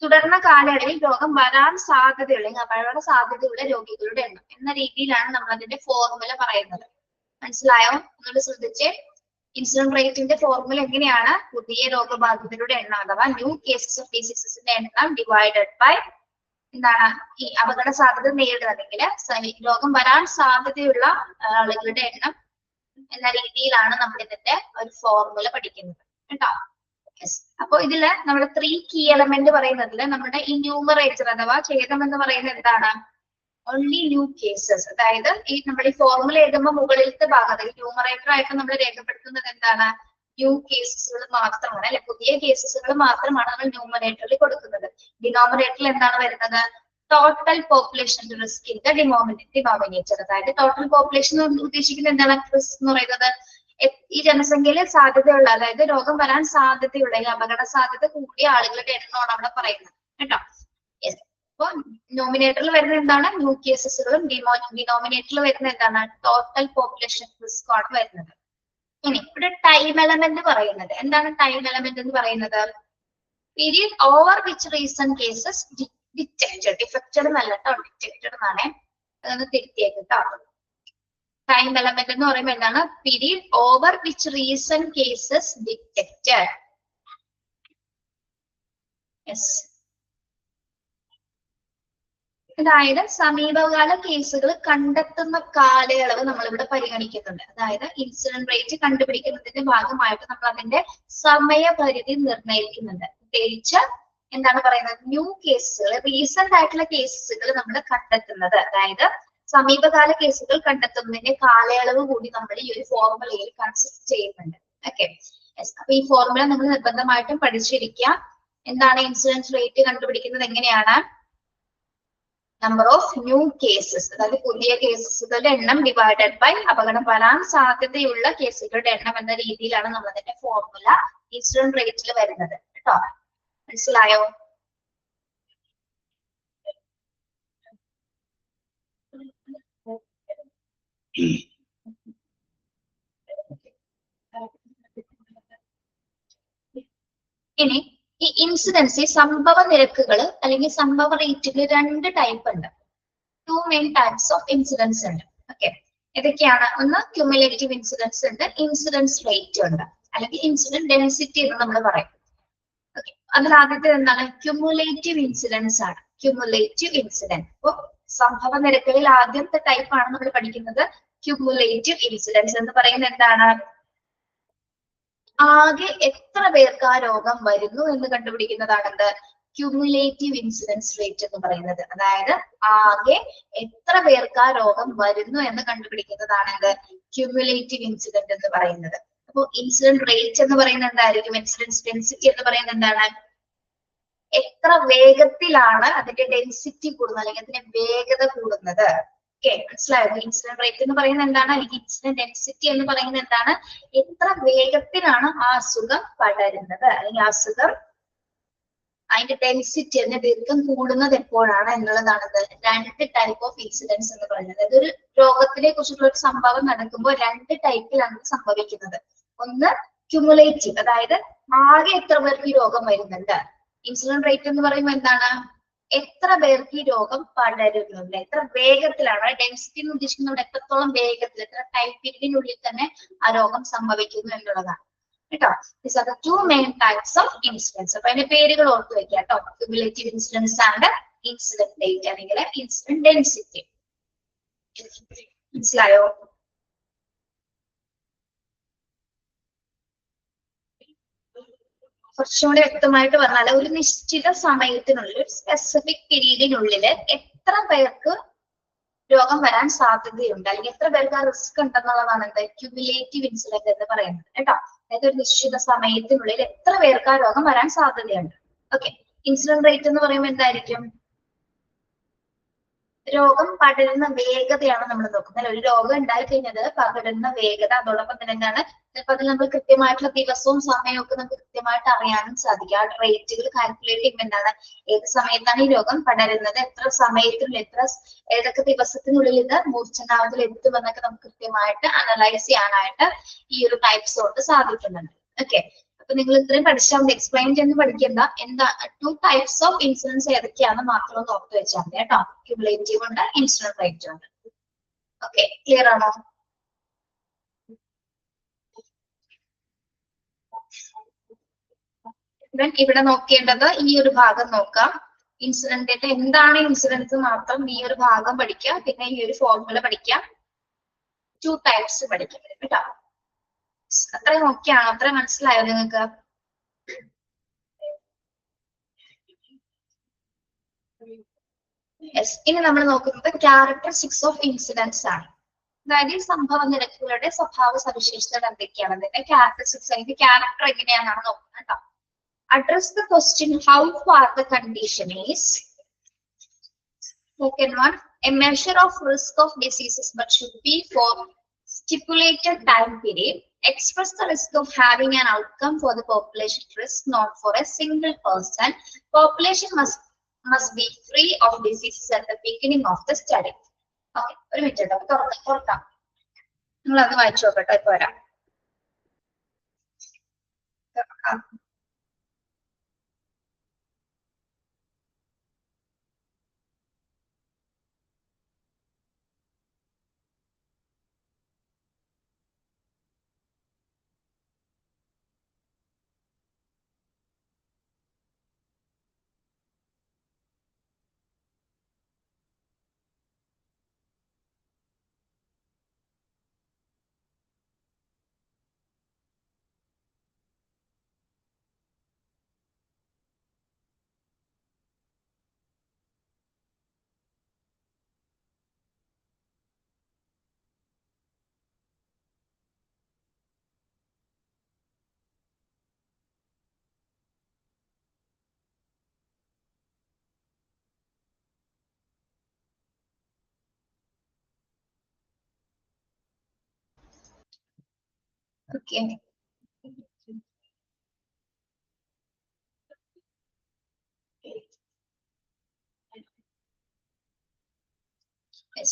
[SPEAKER 1] തുടർന്ന കാലയളവിൽ രോഗം വരാൻ സാധ്യതയുള്ള, അപകട സാധ്യതയുള്ള രോഗികളുടെ എണ്ണം എന്ന രീതിയിലാണ് നമ്മൾ അതിന്റെ ഫോർമുല പറയുന്നത്. മനസ്സിലായോ? ഒന്നുകൂടി ശ്രദ്ധിച്ച്. ഇൻസിഡന്റ് റേറ്റിന്റെ ഫോർമുല എങ്ങനെയാണ്? പുതിയ രോഗബാധിതരുടെ എണ്ണം അഥവാ ന്യൂ കേസസ് ഓഫ് ഡിസീസസിന്റെ എണ്ണം ഡിവൈഡഡ് ബൈ എന്താണ്? ഈ അപകട സാധ്യത നേരിടുന്നതെങ്കിൽ രോഗം വരാൻ സാധ്യതയുള്ള ആളുകളുടെ എണ്ണം എന്ന രീതിയിലാണ് നമ്മൾ ഇതിന്റെ ഒരു ഫോർമുല പഠിക്കുന്നത് കേട്ടോ. അപ്പൊ ഇതില് നമ്മുടെ 3 കീ എലമെന്റ് പറയുന്നതില് നമ്മുടെ ഈ ന്യൂമറേറ്റർ അഥവാ ഛേദം എന്ന് പറയുന്നത് എന്താണ്? Only new cases. അതായത് ഈ നമ്മുടെ ഈ ഫോർമുല എഴുതുമ്പോൾ മുകളിലത്തെ ഭാഗം, അതായത് ന്യൂമറേറ്റർ ആയിട്ട് നമ്മൾ രേഖപ്പെടുത്തുന്നത് എന്താണ്? ന്യൂ കേസസുകൾ മാത്രമാണ്, അല്ലെ? പുതിയ കേസസുകൾ മാത്രമാണ് നമ്മൾ ന്യൂമറേറ്ററിൽ കൊടുക്കുന്നത്. ഡിനോമിനേറ്ററിൽ എന്താണ് വരുന്നത്? Total population risk in the denominator. അതായത് ടോട്ടൽ പോപ്പുലേഷൻ ഉദ്ദേശിക്കുന്നത് എന്താണ്? റിസ്ക് എന്ന് പറയുന്നത് ഈ ജനസംഖ്യയിൽ സാധ്യതയുള്ള, അതായത് രോഗം വരാൻ സാധ്യതയുള്ള, ഈ അപകട സാധ്യത കൂടിയ ആളുകളുടെ എണ്ണമാണ് അവിടെ പറയുന്നത് കേട്ടോ. അപ്പൊ നോമിനേറ്ററിൽ വരുന്ന എന്താണ്? ന്യൂ കേസസുകളും ഡിനോമിനേറ്ററിൽ വരുന്ന എന്താണ്? ടോട്ടൽ പോപ്പുലേഷൻ റിസ്ക് ആണ് വരുന്നത്. ഇനി ഇവിടെ ടൈം എലമെന്റ് പറയുന്നത് എന്താണ്? ടൈം എലമെന്റ് എന്ന് പറയുന്നത് period over which reason cases detected, defected എന്നല്ല കേട്ടോ, ഡിറ്റക്റ്റഡ് എന്നാണ്. അതൊന്ന് തിരുത്തിയേക്ക് കേട്ടോ. ടൈം എലമെന്റ് എന്ന് പറയുമ്പോൾ എന്താണ്? Period over which reason cases detected. Yes. അതായത് സമീപകാല കേസുകൾ കണ്ടെത്തുന്ന കാലയളവ് നമ്മളിവിടെ പരിഗണിക്കുന്നുണ്ട്. അതായത് ഇൻസിഡന്റ് റേറ്റ് കണ്ടുപിടിക്കുന്നതിന്റെ ഭാഗമായിട്ട് നമ്മൾ അതിന്റെ സമയപരിധി നിർണ്ണയിക്കുന്നുണ്ട്. പ്രത്യേകിച്ച് എന്താണ് പറയുന്നത്? ന്യൂ കേസുകൾ, റീസെന്റ് ആയിട്ടുള്ള കേസുകൾ നമ്മൾ കണ്ടെത്തുന്നത്, അതായത് സമീപകാല കേസുകൾ കണ്ടെത്തുന്നതിന്റെ കാലയളവ് കൂടി നമ്മൾ ഈ ഒരു ഫോർമുലയിൽ കൺസിഡർ ചെയ്യുന്നുണ്ട്. ഓക്കെ. അപ്പൊ ഈ ഫോർമുല നിങ്ങൾ നിർബന്ധമായിട്ടും പഠിച്ചിരിക്കുക. എന്താണ് ഇൻസിഡൻസ് റേറ്റ് കണ്ടുപിടിക്കുന്നത്? എങ്ങനെയാണ്? നമ്പർ ഓഫ് ന്യൂ കേസസ്, അതായത് പുതിയ കേസുകളുടെ എണ്ണം ഡിവൈഡഡ് ബൈ അപകടം വരാൻ സാധ്യതയുള്ള കേസുകളുടെ എണ്ണം എന്ന രീതിയിലാണ് നമ്മൾ അതിന്റെ ഫോർമുല ഇൻസിഡന്റ് റേറ്റിൽ വരുന്നത് കേട്ടോ. മനസ്സിലായോ? ഇനി ഈ ഇൻസിഡൻസ്, സംഭവ നിരക്കുകൾ അല്ലെങ്കിൽ സംഭവ റേറ്റുകൾ 2 ടൈപ്പ് ഉണ്ട്. 2 മെയിൻ ടൈപ്സ് ഓഫ് ഇൻസിഡൻസ് ഉണ്ട്. ഓക്കെ. ഏതൊക്കെയാണ്? ഒന്ന് ക്യുമുലേറ്റീവ് ഇൻസിഡൻസ് ഉണ്ട്, ഇൻസിഡൻസ് റേറ്റ് ഉണ്ട്, അല്ലെങ്കിൽ ഇൻസിഡന്റ് ഡെൻസിറ്റി എന്ന് നമ്മൾ പറയും. ഓക്കെ. അതിൽ ആദ്യത്തെ എന്താണ്? ക്യുമുലേറ്റീവ് ഇൻസിഡൻസ് ആണ്. Cumulative incident. അപ്പൊ സംഭവ നിരക്കുകളിൽ ആദ്യത്തെ ടൈപ്പ് ആണ് നമ്മൾ പഠിക്കുന്നത് ക്യുമുലേറ്റീവ് ഇൻസിഡൻസ് എന്ന് പറയുന്നത് എന്താണ്? ആകെ എത്ര പേർക്ക് ആ രോഗം വരുന്നു എന്ന് കണ്ടുപിടിക്കുന്നതാണെന്ത്? ക്യുമുലേറ്റീവ് ഇൻസിഡൻസ് റേറ്റ് എന്ന് പറയുന്നത്. അതായത് ആകെ എത്ര പേർക്ക് ആ രോഗം വരുന്നു എന്ന് കണ്ടുപിടിക്കുന്നതാണെന്ത്? ക്യുമുലേറ്റീവ് ഇൻസിഡന്റ് എന്ന് പറയുന്നത്. അപ്പോൾ ഇൻസിഡന്റ് റേറ്റ് എന്ന് പറയുന്നത് എന്തായിരിക്കും? ഇൻസിഡൻസ് ഡെൻസിറ്റി എന്ന് പറയുന്നത് എന്താണ്? എത്ര വേഗത്തിലാണ് അതിന്റെ ഡെൻസിറ്റി കൂടുന്നത് അല്ലെങ്കിൽ അതിന്റെ വേഗത കൂടുന്നത്. ഓക്കെ, മനസ്സിലായോ? ഇൻസിഡന്റ് റേറ്റ് എന്ന് പറയുന്നത് എന്താണ്, അല്ലെങ്കിൽ ഇൻസിഡന്റ് ഡെൻസിറ്റി എന്ന് പറയുന്നത് എന്താണ്? എത്ര വേഗത്തിലാണ് ആ അസുഖം പടരുന്നത്, അല്ലെങ്കിൽ ആ അസുഖം അതിന്റെ ഡെൻസിറ്റി, അതിന്റെ ദീർഘം കൂടുന്നത് എപ്പോഴാണ് എന്നുള്ളതാണ് രണ്ട് ടൈപ്പ് ഓഫ് ഇൻസിഡൻസ് എന്ന് പറയുന്നത്. അതായത് ഒരു രോഗത്തിനെ കുറിച്ചുള്ള ഒരു സംഭവം നടക്കുമ്പോൾ രണ്ട് ടൈപ്പിലാണ് സംഭവിക്കുന്നത്. ഒന്ന് ക്യുമുലേറ്റീവ്, അതായത് ആകെ എത്ര പേർക്ക് ഈ രോഗം വരുന്നുണ്ട്. ഇൻസിഡന്റ് റേറ്റ് എന്ന് പറയുമ്പോൾ എന്താണ്, എത്ര പേർക്ക് ഈ രോഗം പടരുന്നുണ്ട്, എത്ര വേഗത്തിലാണ്. ഡെൻസിറ്റി എന്ന് ഉദ്ദേശിക്കുന്നത് എത്രത്തോളം വേഗത്തിൽ, എത്ര ടൈം പീരീഡിനുള്ളിൽ തന്നെ ആ രോഗം സംഭവിക്കുന്നു എന്നുള്ളതാണ് കേട്ടോ. These are the two main types of incidents. അപ്പൊ അതിന്റെ പേരുകൾ ഓർത്ത് വെക്കുക കേട്ടോ. Cumulative incidents and incident rate അല്ലെങ്കിൽ ഇൻസിഡന്റ് ഡെൻസിറ്റി. മനസ്സിലായോ? കുറച്ചുകൂടി വ്യക്തമായിട്ട് പറഞ്ഞാൽ ഒരു നിശ്ചിത സമയത്തിനുള്ളിൽ, ഒരു സ്പെസിഫിക് പീരീഡിനുള്ളിൽ എത്ര പേർക്ക് രോഗം വരാൻ സാധ്യതയുണ്ട്, അല്ലെങ്കിൽ എത്ര പേർക്ക് ആ റിസ്ക് ഉണ്ടെന്നുള്ളതാണ് എന്ത് ക്യുമുലേറ്റീവ് ഇൻസിഡന്റ് എന്ന് പറയുന്നത് കേട്ടോ. അതായത് ഒരു നിശ്ചിത സമയത്തിനുള്ളിൽ എത്ര പേർക്ക് ആ രോഗം വരാൻ സാധ്യതയുണ്ട്. ഓക്കെ, ഇൻസിഡന്റ് റേറ്റ് എന്ന് പറയുമ്പോൾ എന്തായിരിക്കും, രോഗം പടരുന്ന വേഗതയാണ് നമ്മൾ നോക്കുന്നത്. ഒരു രോഗം ഉണ്ടായി കഴിഞ്ഞത് പകരുന്ന വേഗത, അതോടൊപ്പം തന്നെ എന്താണ്, ചിലപ്പോൾ അതിൽ നമ്മൾ കൃത്യമായിട്ടുള്ള ദിവസവും സമയവും ഒക്കെ നമുക്ക് കൃത്യമായിട്ട് അറിയാനും സാധിക്കും. ആ റേറ്റുകൾ കാൽക്കുലേറ്റ് ചെയ്യുമ്പോൾ എന്താണ്, ഏത് സമയത്താണ് ഈ രോഗം പടരുന്നത്, എത്ര സമയത്തിനുള്ളിൽ, ഏതൊക്കെ ദിവസത്തിനുള്ളിൽ ഇത് മൂർച്ഛനാവത്തിൽ എത്തുമെന്നൊക്കെ നമുക്ക് കൃത്യമായിട്ട് അനലൈസ് ചെയ്യാനായിട്ട് ഈ ഒരു ടൈപ്സ് കൊണ്ട് സാധിക്കുന്നുണ്ട്. ഓക്കെ, അപ്പൊ നിങ്ങൾ ഇത്രയും പഠിച്ചാൽ എക്സ്പ്ലെയിൻ ചെയ്ത് പഠിക്കേണ്ട, എന്താ ടു ടൈപ്സ് ഓഫ് ഇൻസിഡൻസ് ഏതൊക്കെയാണ് മാത്രം ഒന്ന് ഓർത്ത് വെച്ചാൽ മതി കേട്ടോ. ക്യുമുലേറ്റീവ് ഉണ്ട്, ഇൻസിഡന്റ് റേറ്റ് ഉണ്ട്. ഓക്കെ, ക്ലിയർ ആണോ? ഇവിടെ നോക്കേണ്ടത് ഈ ഒരു ഭാഗം നോക്കാം. ഇൻസിഡന്റിന്റെ എന്താണ് ഇൻസിഡൻസ് മാത്രം ഈ ഒരു ഭാഗം പഠിക്കാം, പിന്നെ ഈ ഒരു ഫോർമുല പഠിക്കാം, ടു ടൈപ്സ് പഠിക്കാം കേട്ടോ. അത്രയും നോക്കിയാണോ? അത്രയും മനസ്സിലായോ നിങ്ങൾക്ക്? യെസ്, ഇനി നമ്മൾ നോക്കുന്നത് ക്യാരക്ടറിസ്റ്റിക്സ് ഓഫ് ഇൻസിഡൻസ് ആണ്. അതായത് ഈ സംഭവ നിരക്കുകളുടെ സ്വഭാവ സവിശേഷതകൾ എന്തൊക്കെയാണ്, അതിന്റെ ക്യാരക്ടറിസ്റ്റിക്സ്, അതിന്റെ ക്യാരക്ടർ എങ്ങനെയാണെന്നാണ് നോക്കുന്നത് കേട്ടോ. Address the question how far the condition is. Second one, a measure of risk of diseases but should be for stipulated time period. Express the risk of having an outcome for the population risk, not for a single person. Population must be free of diseases at the beginning of the study. Okay, ഒരു minute തുറക്കാം. നിങ്ങൾ അത് വായിച്ചു നോക്കട്ടെ, ഇപ്പൊ വരാം. Okay. Yes.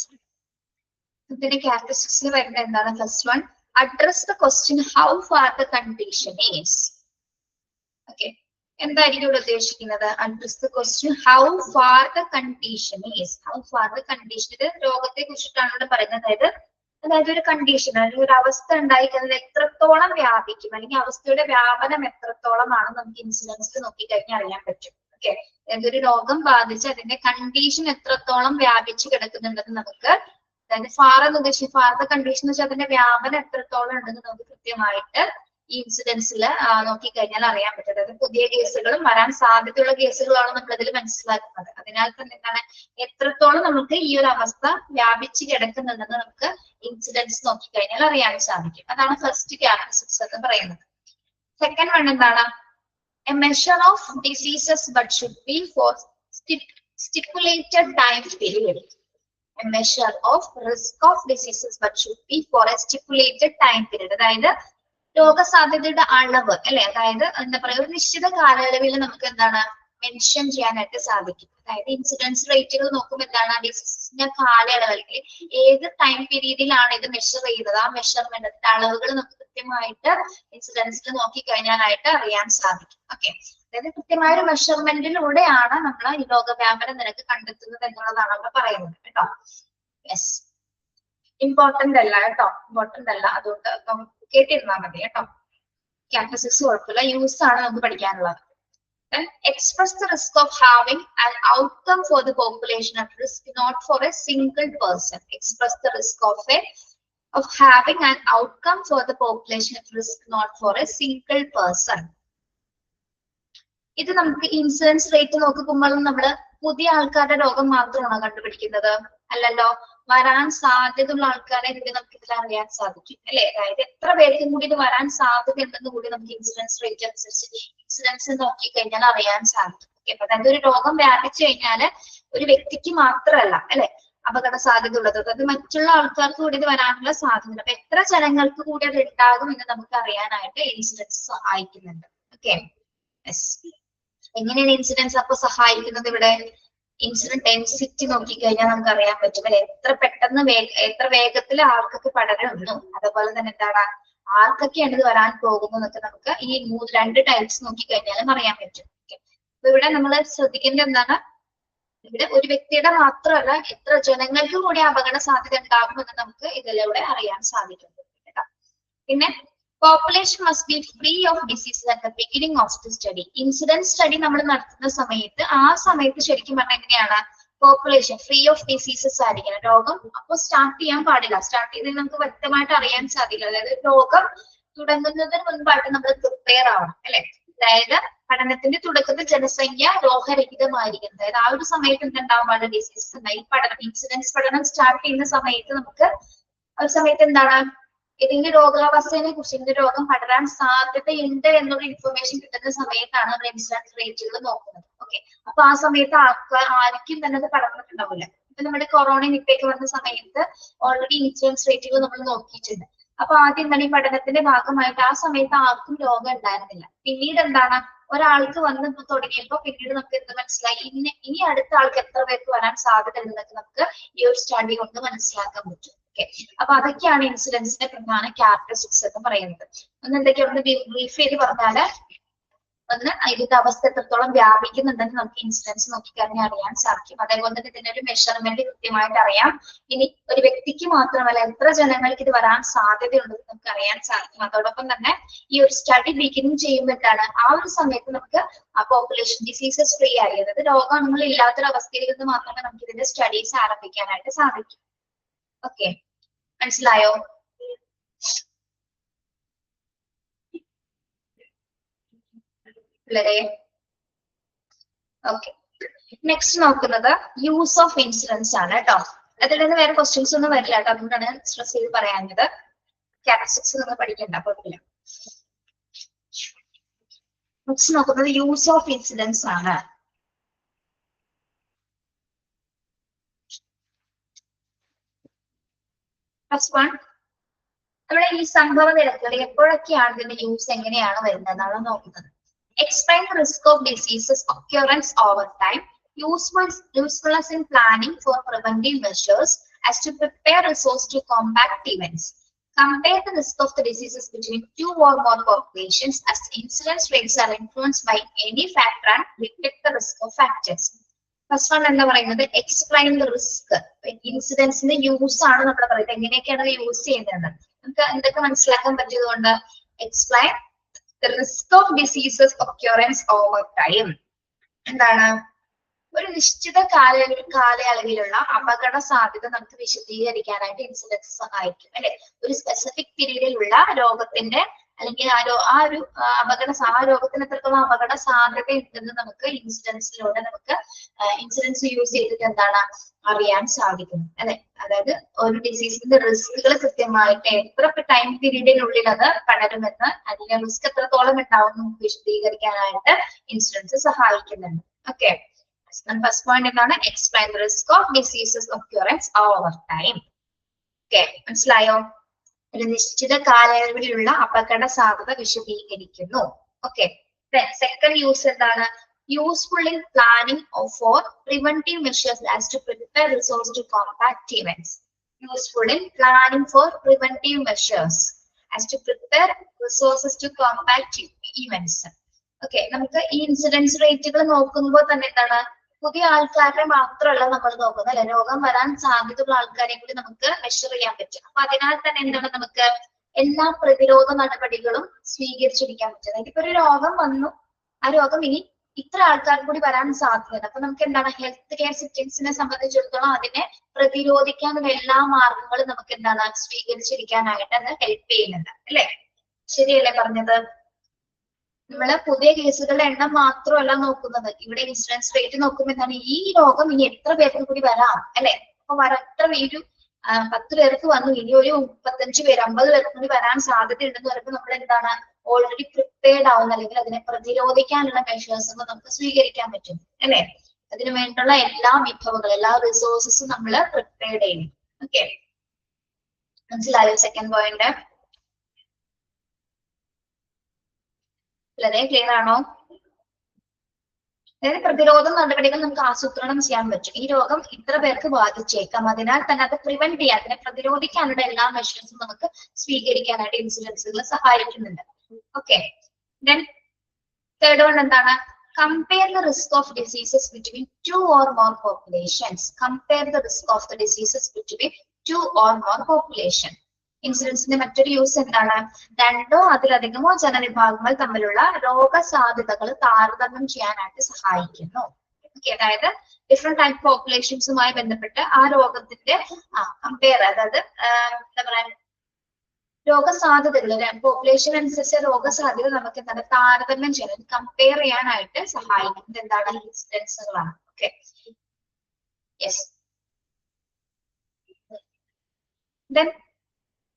[SPEAKER 1] ഇതിന്റെ characteristics വരുന്നത് എന്താണ്? First one, address the question how far the condition is. Okay, എന്തായിരിക്കും ഇവിടെ ഉദ്ദേശിക്കുന്നത്? Address the question how far the condition is. How far the condition, ഇത് രോഗത്തെ കുറിച്ചിട്ടാണ് ഇവിടെ പറയുന്നത്. അതായത് ഒരു കണ്ടീഷൻ, അല്ലെങ്കിൽ ഒരു അവസ്ഥ ഉണ്ടായിക്കഴിഞ്ഞാൽ എത്രത്തോളം വ്യാപിക്കും, അല്ലെങ്കിൽ അവസ്ഥയുടെ വ്യാപനം എത്രത്തോളമാണ് നമുക്ക് ഇൻസിഡൻസ് നോക്കിക്കഴിഞ്ഞാൽ അറിയാൻ പറ്റും. ഓക്കെ, അതായത് ഒരു രോഗം ബാധിച്ച് അതിന്റെ കണ്ടീഷൻ എത്രത്തോളം വ്യാപിച്ചു കിടക്കുന്നുണ്ടെന്ന് നമുക്ക്, അതായത് ഫാർ എന്ന് ഉദ്ദേശിച്ച് ഫാർ ദ കണ്ടീഷൻ എന്ന് വെച്ചാൽ അതിന്റെ വ്യാപനം എത്രത്തോളം ഉണ്ടെന്ന് നമുക്ക് കൃത്യമായിട്ട് ഈ ഇൻസിഡൻസിൽ നോക്കിക്കഴിഞ്ഞാൽ അറിയാൻ പറ്റും. അതായത് പുതിയ കേസുകളും വരാൻ സാധ്യതയുള്ള കേസുകളാണ് നമ്മൾ ഇതിൽ മനസ്സിലാക്കുന്നത്. അതിനാൽ തന്നെ എന്താണ്, എത്രത്തോളം നമുക്ക് ഈ ഒരു അവസ്ഥ വ്യാപിച്ച് കിടക്കുന്നുണ്ടെന്ന് നമുക്ക് ഇൻസിഡൻസ് നോക്കിക്കഴിഞ്ഞാൽ അറിയാൻ സാധിക്കും. അതാണ് ഫസ്റ്റ് ക്യാരക്ടറിസ്റ്റിക്സ് എന്ന് പറയുന്നത്. സെക്കൻഡ് വൺ എന്താണ്? A measure of diseases but should be for stipulated time period. A measure of risk of diseases but should be for a stipulated time period. അതായത് രോഗസാധ്യതയുടെ അളവ് അല്ലെ, അതായത് എന്താ പറയുക, ഒരു നിശ്ചിത കാലയളവിൽ നമുക്ക് എന്താണ് മെൻഷൻ ചെയ്യാനായിട്ട് സാധിക്കും. അതായത് ഇൻസിഡൻസ് റേറ്റുകൾ നോക്കുമ്പോൾ എന്താണ് ഡിസീസിന്റെ കാലയളവ് അല്ലെങ്കിൽ ഏത് ടൈം പീരീഡിലാണ് ഇത് മെഷർ ചെയ്യുന്നത്, ആ മെഷർമെന്റിന്റെ അളവുകൾ നമുക്ക് കൃത്യമായിട്ട് ഇൻസിഡൻസിൽ നോക്കിക്കഴിഞ്ഞാലായിട്ട് അറിയാൻ സാധിക്കും. ഓക്കെ, അതായത് കൃത്യമായ ഒരു മെഷർമെന്റിലൂടെയാണ് നമ്മൾ ഈ രോഗവ്യാപന നിരക്ക് കണ്ടെത്തുന്നത് എന്നുള്ളതാണ് അവിടെ പറയുന്നത് കേട്ടോ. യെസ്, ഇമ്പോർട്ടന്റ് അല്ല കേട്ടോ, ഇമ്പോർട്ടന്റ് അല്ല, അതുകൊണ്ട് നമുക്ക് കേട്ടിരുന്നാൽ മതി കേട്ടോ. ക്യാരക്ടറിസ്റ്റിക്സ് കുഴപ്പമില്ല, യൂസ് ആണ് നമുക്ക് പഠിക്കാനുള്ളത്. Then express the risk of having an outcome for the population at risk, not for a single person. Express the risk of having an outcome for the population at risk, not for a single person. ഇത് നമുക്ക് incidents rate നോക്കുമ്പോൾ നമ്മള് പുതിയ ആൾക്കാരുടെ രോഗം മാത്രമാണോ കണ്ടുപിടിക്കുന്നത്? അല്ലല്ലോ, വരാൻ സാധ്യതയുള്ള ആൾക്കാരെ കൂടി നമുക്ക് ഇതിൽ അറിയാൻ സാധിക്കും അല്ലെ. അതായത് എത്ര പേർക്കും കൂടി ഇത് വരാൻ സാധ്യത ഉണ്ടെന്ന് കൂടി നമുക്ക് ഇൻസിഡൻസ് റേറ്റ് അനുസരിച്ച് ഇൻസിഡൻസ് നോക്കിക്കഴിഞ്ഞാൽ അറിയാൻ സാധിക്കും. അപ്പൊ അതായത് ഒരു രോഗം വ്യാപിച്ചു കഴിഞ്ഞാല് ഒരു വ്യക്തിക്ക് മാത്രമല്ല അല്ലെ അപകട സാധ്യത ഉള്ളത്, അതായത് മറ്റുള്ള ആൾക്കാർക്ക് കൂടി ഇത് വരാനുള്ള സാധ്യത. അപ്പൊ എത്ര ജനങ്ങൾക്ക് കൂടി അത് ഉണ്ടാകും എന്ന് നമുക്ക് അറിയാനായിട്ട് ഇൻസിഡൻസ് സഹായിക്കുന്നുണ്ട്. ഓക്കെ, എങ്ങനെയാണ് ഇൻസിഡൻസ് അപ്പൊ സഹായിക്കുന്നത്? ഇവിടെ ഇൻസിഡന്റ് ഡെൻസിറ്റി നോക്കിക്കഴിഞ്ഞാൽ നമുക്ക് അറിയാൻ പറ്റും അല്ലെ, എത്ര പെട്ടെന്ന് എത്ര വേഗത്തിൽ ആൾക്കൊക്കെ പടരുന്നു, അതുപോലെ തന്നെ എന്താണ് ആർക്കൊക്കെയാണ് ഇത് വരാൻ പോകുന്നതൊക്കെ നമുക്ക് ഈ രണ്ട് ടൈപ്സ് നോക്കിക്കഴിഞ്ഞാലും അറിയാൻ പറ്റും. അപ്പൊ ഇവിടെ നമ്മൾ ശ്രദ്ധിക്കേണ്ടത് എന്താണ്, ഇവിടെ ഒരു വ്യക്തിയുടെ മാത്രമല്ല എത്ര ജനങ്ങൾക്ക് കൂടി അപകട സാധ്യത ഉണ്ടാകുമെന്ന് നമുക്ക് ഇതിലൂടെ അറിയാൻ സാധിക്കുന്നു കേട്ടോ. പിന്നെ population must be free of diseases at the beginning of the study. Incidence study നമ്മൾ നടത്തുന്ന സമയത്ത് ആ സമയത്ത് ശരിക്കും പറഞ്ഞാൽ എങ്ങനെയാണ് പോപ്പുലേഷൻ ഫ്രീ ഓഫ് ഡിസീസസ് ആയിരിക്കണം. രോഗം അപ്പോൾ സ്റ്റാർട്ട് ചെയ്യാൻ പാടില്ല. സ്റ്റാർട്ട് ചെയ്ത് നമുക്ക് വ്യക്തമായിട്ട് അറിയാൻ സാധിക്കില്ല. അതായത് രോഗം തുടങ്ങുന്നതിന് മുൻപായിട്ട് നമ്മൾ പ്രിപ്പയർ ആവണം അല്ലെ. അതായത് പഠനത്തിന്റെ തുടക്കത്തിൽ ജനസംഖ്യ രോഗരഹിതമായിരിക്കും. അതായത് ആ ഒരു സമയത്ത് എന്തുണ്ടാവാൻ പാടില്ല, ഡിസീസസ് ഉണ്ടായി. പഠനം ഇൻസിഡൻസ് പഠനം സ്റ്റാർട്ട് ചെയ്യുന്ന സമയത്ത് നമുക്ക് ആ ഒരു സമയത്ത് എന്താണ് ഏതെങ്കിലും രോഗാവസ്ഥയെ കുറിച്ച് ഇതിന്റെ രോഗം പടരാൻ സാധ്യതയുണ്ട് എന്നുള്ള ഇൻഫർമേഷൻ കിട്ടുന്ന സമയത്താണ് നമ്മൾ ഇൻസിഡൻസ് റേറ്റുകൾ നോക്കുന്നത്. ഓക്കെ, അപ്പൊ ആ സമയത്ത് ആർക്കും തന്നെ അത് പടർന്നിട്ടുണ്ടാവില്ല. ഇപ്പൊ നമ്മുടെ കൊറോണ നിപ്പയൊക്കെ വന്ന സമയത്ത് ഓൾറെഡി ഇൻസിഡൻസ് റേറ്റുകൾ നമ്മൾ നോക്കിയിട്ടുണ്ട്. അപ്പൊ ആദ്യം തന്നെ ഈ പഠനത്തിന്റെ ഭാഗമായിട്ട് ആ സമയത്ത് ആർക്കും രോഗം ഉണ്ടായിരുന്നില്ല. പിന്നീട് എന്താണ് ഒരാൾക്ക് വന്ന് തുടങ്ങിയപ്പോ പിന്നീട് നമുക്ക് എന്ത് മനസ്സിലായി, ഇനി അടുത്ത ആൾക്ക് എത്ര പേർക്ക് വരാൻ സാധ്യത ഉണ്ടെന്നൊക്കെ നമുക്ക് ഈ ഒരു സ്റ്റഡി കൊണ്ട് മനസ്സിലാക്കാൻ പറ്റും. ഓക്കെ, അപ്പൊ അതൊക്കെയാണ് ഇൻസിഡൻസിന്റെ പ്രധാന ക്യാരക്ടറിസ്റ്റിക്സ് എന്ന് പറയുന്നത്. ഒന്ന് എന്തൊക്കെയാണ് ബ്രീഫ് ചെയ്ത് പറഞ്ഞാല്, ഒന്ന് ഇതിന്റെ അവസ്ഥ എത്രത്തോളം വ്യാപിക്കുന്നുണ്ടെന്ന് നമുക്ക് ഇൻസിഡൻസ് നോക്കിക്കഴിഞ്ഞാൽ അറിയാൻ സാധിക്കും. അതേപോലെ തന്നെ ഇതിന്റെ ഒരു മെഷർമെന്റ് കൃത്യമായിട്ട് അറിയാം. ഇനി ഒരു വ്യക്തിക്ക് മാത്രമല്ല എത്ര ജനങ്ങൾക്ക് ഇത് വരാൻ സാധ്യതയുണ്ടെന്ന് നമുക്ക് അറിയാൻ സാധിക്കും. അതോടൊപ്പം തന്നെ ഈ ഒരു സ്റ്റഡി ബിഗിനിങ് ചെയ്യുമ്പോഴാണ് ആ ഒരു സമയത്ത് നമുക്ക് ആ പോപ്പുലേഷൻ ഡിസീസസ് ഫ്രീ ആയി, അതായത് രോഗങ്ങൾ ഇല്ലാത്തൊരവസ്ഥയിൽ നിന്ന് മാത്രമേ നമുക്ക് ഇതിന്റെ സ്റ്റഡീസ് ആരംഭിക്കാനായിട്ട് സാധിക്കും. ഓക്കെ, മനസ്സിലായോ? ഓക്കെ, നെക്സ്റ്റ് നോക്കുന്നത് യൂസ് ഓഫ് ഇൻസിഡൻസ് ആണ് കേട്ടോ. അതിൽ നിന്ന് വേറെ ക്വസ്റ്റ്യൻസ് ഒന്നും വരില്ല കേട്ടോ, അതുകൊണ്ടാണ് സ്ട്രെസ് ചെയ്ത് പറയാഞ്ഞത്. ക്യാരക്ടറിസ്റ്റിക്സ് ഒന്നും പഠിക്കണ്ട, കുഴപ്പമില്ല. നെക്സ്റ്റ് നോക്കുന്നത് യൂസ് ഓഫ് ഇൻസിഡൻസ് ആണ്. ഫസ്റ്റ് വൺ, നമ്മുടെ ഈ സംഭവ നിരക്കുകൾ എപ്പോഴൊക്കെയാണ് ഇതിന്റെ യൂസ് എങ്ങനെയാണ് വരുന്നതെന്നാണ് നോക്കുന്നത്. Explain the risk of diseases occurrence over time. Usefulness in planning for preventive measures as to prepare resources to combat events. Compare the risk of the diseases between two or more populations as incidence rates are influenced by any factor and reflect the risk of factors. First one എന്താ പറയുന്നത്, explain the risk. ഇൻസിഡൻസിന്റെ use ആണ് നമ്മൾ പറയുന്നത്, എങ്ങനെയൊക്കെയാണ് use ചെയ്യുന്നത് നമുക്ക് എന്തൊക്കെ മനസ്സിലാക്കാൻ പറ്റിയതുകൊണ്ട്. explain the risk of diseases occurrence over time. എന്താണ് ഒരു നിശ്ചിത കാലയളവിലുള്ള അപകട സാധ്യത നമുക്ക് വിശദീകരിക്കാനായിട്ട് ഇൻസിഡൻസ് സഹായിക്കും അല്ലെ. ഒരു സ്പെസിഫിക് പീരീഡിലുള്ള രോഗത്തിന്റെ അല്ലെങ്കിൽ ആ രോഗത്തിന് എത്രത്തോളം അപകട സാധ്യത ഉണ്ടെന്ന് നമുക്ക് ഇൻസിഡൻസിലൂടെ നമുക്ക് ഇൻസിഡൻസ് യൂസ് ചെയ്തിട്ട് എന്താണ് അറിയാൻ സാധിക്കും അല്ലെ. അതായത് ഒരു ഡിസീസിന്റെ റിസ്കുകൾ കൃത്യമായിട്ട് എത്ര ടൈം പീരീഡിനുള്ളിൽ അത് പടരുമെന്ന് അതിന്റെ റിസ്ക് എത്രത്തോളം ഉണ്ടാവും നമുക്ക് വിശദീകരിക്കാനായിട്ട് ഇൻസിഡൻസ് സഹായിക്കുന്നുണ്ട്. ഓക്കെ, ഫസ്റ്റ് പോയിന്റ് എന്താണ്? Explain the risk of diseases occurrence over time. Okay, മനസ്സിലായോ? ഒരു നിശ്ചിത കാലയളവിലുള്ള അപകട സാധ്യത വിശദീകരിക്കുന്നു. ഓക്കെ, സെക്കൻഡ് യൂസ് എന്താണ്? Useful in planning for preventive measures as to prepare resource to compact events. Useful in planning for preventive measures as to prepare resources to compact events. Okay, നമുക്ക് ഈ ഇൻസിഡൻസ് റേറ്റുകൾ നോക്കുമ്പോൾ തന്നെ എന്താണ്, പുതിയ ആൾക്കാരെ മാത്രമല്ല നമ്മൾ നോക്കുന്നത് അല്ലെ, രോഗം വരാൻ സാധ്യതയുള്ള ആൾക്കാരെ കൂടി നമുക്ക് മെഷർ ചെയ്യാൻ പറ്റും. അപ്പൊ അതിനാൽ തന്നെ എന്താണ്, നമുക്ക് എല്ലാ പ്രതിരോധ നടപടികളും സ്വീകരിച്ചിരിക്കാൻ പറ്റും. അതായത് ഇപ്പൊ ഒരു രോഗം വന്നു, ആ രോഗം ഇനി ഇത്ര ആൾക്കാർക്ക് കൂടി വരാൻ സാധ്യതയുണ്ട്. അപ്പൊ നമുക്ക് എന്താണ്, ഹെൽത്ത് കെയർ സിസ്റ്റംസിനെ സംബന്ധിച്ചിടത്തോളം അതിനെ പ്രതിരോധിക്കാനുള്ള എല്ലാ മാർഗങ്ങളും നമുക്ക് എന്താണ് സ്വീകരിച്ചിരിക്കാനായിട്ട് അത് ഹെൽപ്പ് ചെയ്യുന്നുണ്ട് അല്ലെ. ശരിയല്ലേ പറഞ്ഞത്? നമ്മള് പുതിയ കേസുകളുടെ എണ്ണം മാത്രമല്ല നോക്കുന്നത്, ഇവിടെ ഇൻസിഡൻസ് റേറ്റ് നോക്കുമ്പോൾ എന്താണ്, ഈ രോഗം ഇനി എത്ര പേർക്ക് കൂടി വരാം അല്ലെ. അപ്പൊ എത്ര പേര് 10 പേർക്ക് വന്നു, ഇനി ഒരു 35 പേര് 50 പേർക്ക് കൂടി വരാൻ സാധ്യത ഉണ്ടെന്ന് പറയുമ്പോൾ നമ്മൾ എന്താണ് ഓൾറെഡി പ്രിപ്പയർഡ് ആവുന്ന, അല്ലെങ്കിൽ അതിനെ പ്രതിരോധിക്കാനുള്ള മെഷേഴ്സ് നമുക്ക് സ്വീകരിക്കാൻ പറ്റും അല്ലെ. അതിനു വേണ്ടിയുള്ള എല്ലാ വിഭവങ്ങളും എല്ലാ റിസോഴ്സസും നമ്മൾ പ്രിപ്പയർഡ് ചെയ്യും. ഓക്കെ, മനസ്സിലായോ സെക്കൻഡ് പോയിന്റ്? വളരെ ക്ലിയർ ആണോ? അതായത് പ്രതിരോധ നടപടികൾ നമുക്ക് ആസൂത്രണം ചെയ്യാൻ പറ്റും. ഈ രോഗം ഇത്ര പേർക്ക് ബാധിച്ചേക്കാം, അതിനാൽ തന്നെ അത് പ്രിവെന്റ് ചെയ്യാൻ, അതിനെ പ്രതിരോധിക്കാനുള്ള എല്ലാ മെഷേഴ്സും നമുക്ക് സ്വീകരിക്കാനായിട്ട് ഇൻസിഡൻസുകൾ സഹായിക്കുന്നുണ്ട്. ഓക്കെ, ദെൻ തേർഡ് വൺ എന്താണ്? Compare the risk of diseases between 2 or more populations. Compare the risk of the diseases between 2 or more population. ഇൻസിഡൻസിന്റെ മറ്റൊരു യൂസ് എന്താണ്? 2 അതിലധികമോ ജനവിഭാഗങ്ങൾ തമ്മിലുള്ള രോഗസാധ്യതകൾ താരതമ്യം ചെയ്യാനായിട്ട് സഹായിക്കുന്നു. ഓക്കെ, അതായത് ഡിഫറെന്റ് ടൈപ്പ് പോപ്പുലേഷൻസുമായി ബന്ധപ്പെട്ട് ആ രോഗത്തിന്റെ കമ്പയർ, അതായത് എന്താ പറയാ, രോഗസാധ്യതകൾ പോപ്പുലേഷൻ അനുസരിച്ച് രോഗസാധ്യത നമുക്ക് എന്താണ് താരതമ്യം ചെയ്യാൻ, കമ്പയർ ചെയ്യാനായിട്ട് സഹായിക്കുന്നത് എന്താണ്? ഇൻസിഡൻസുകളാണ്. Okay, yes. ദെൻ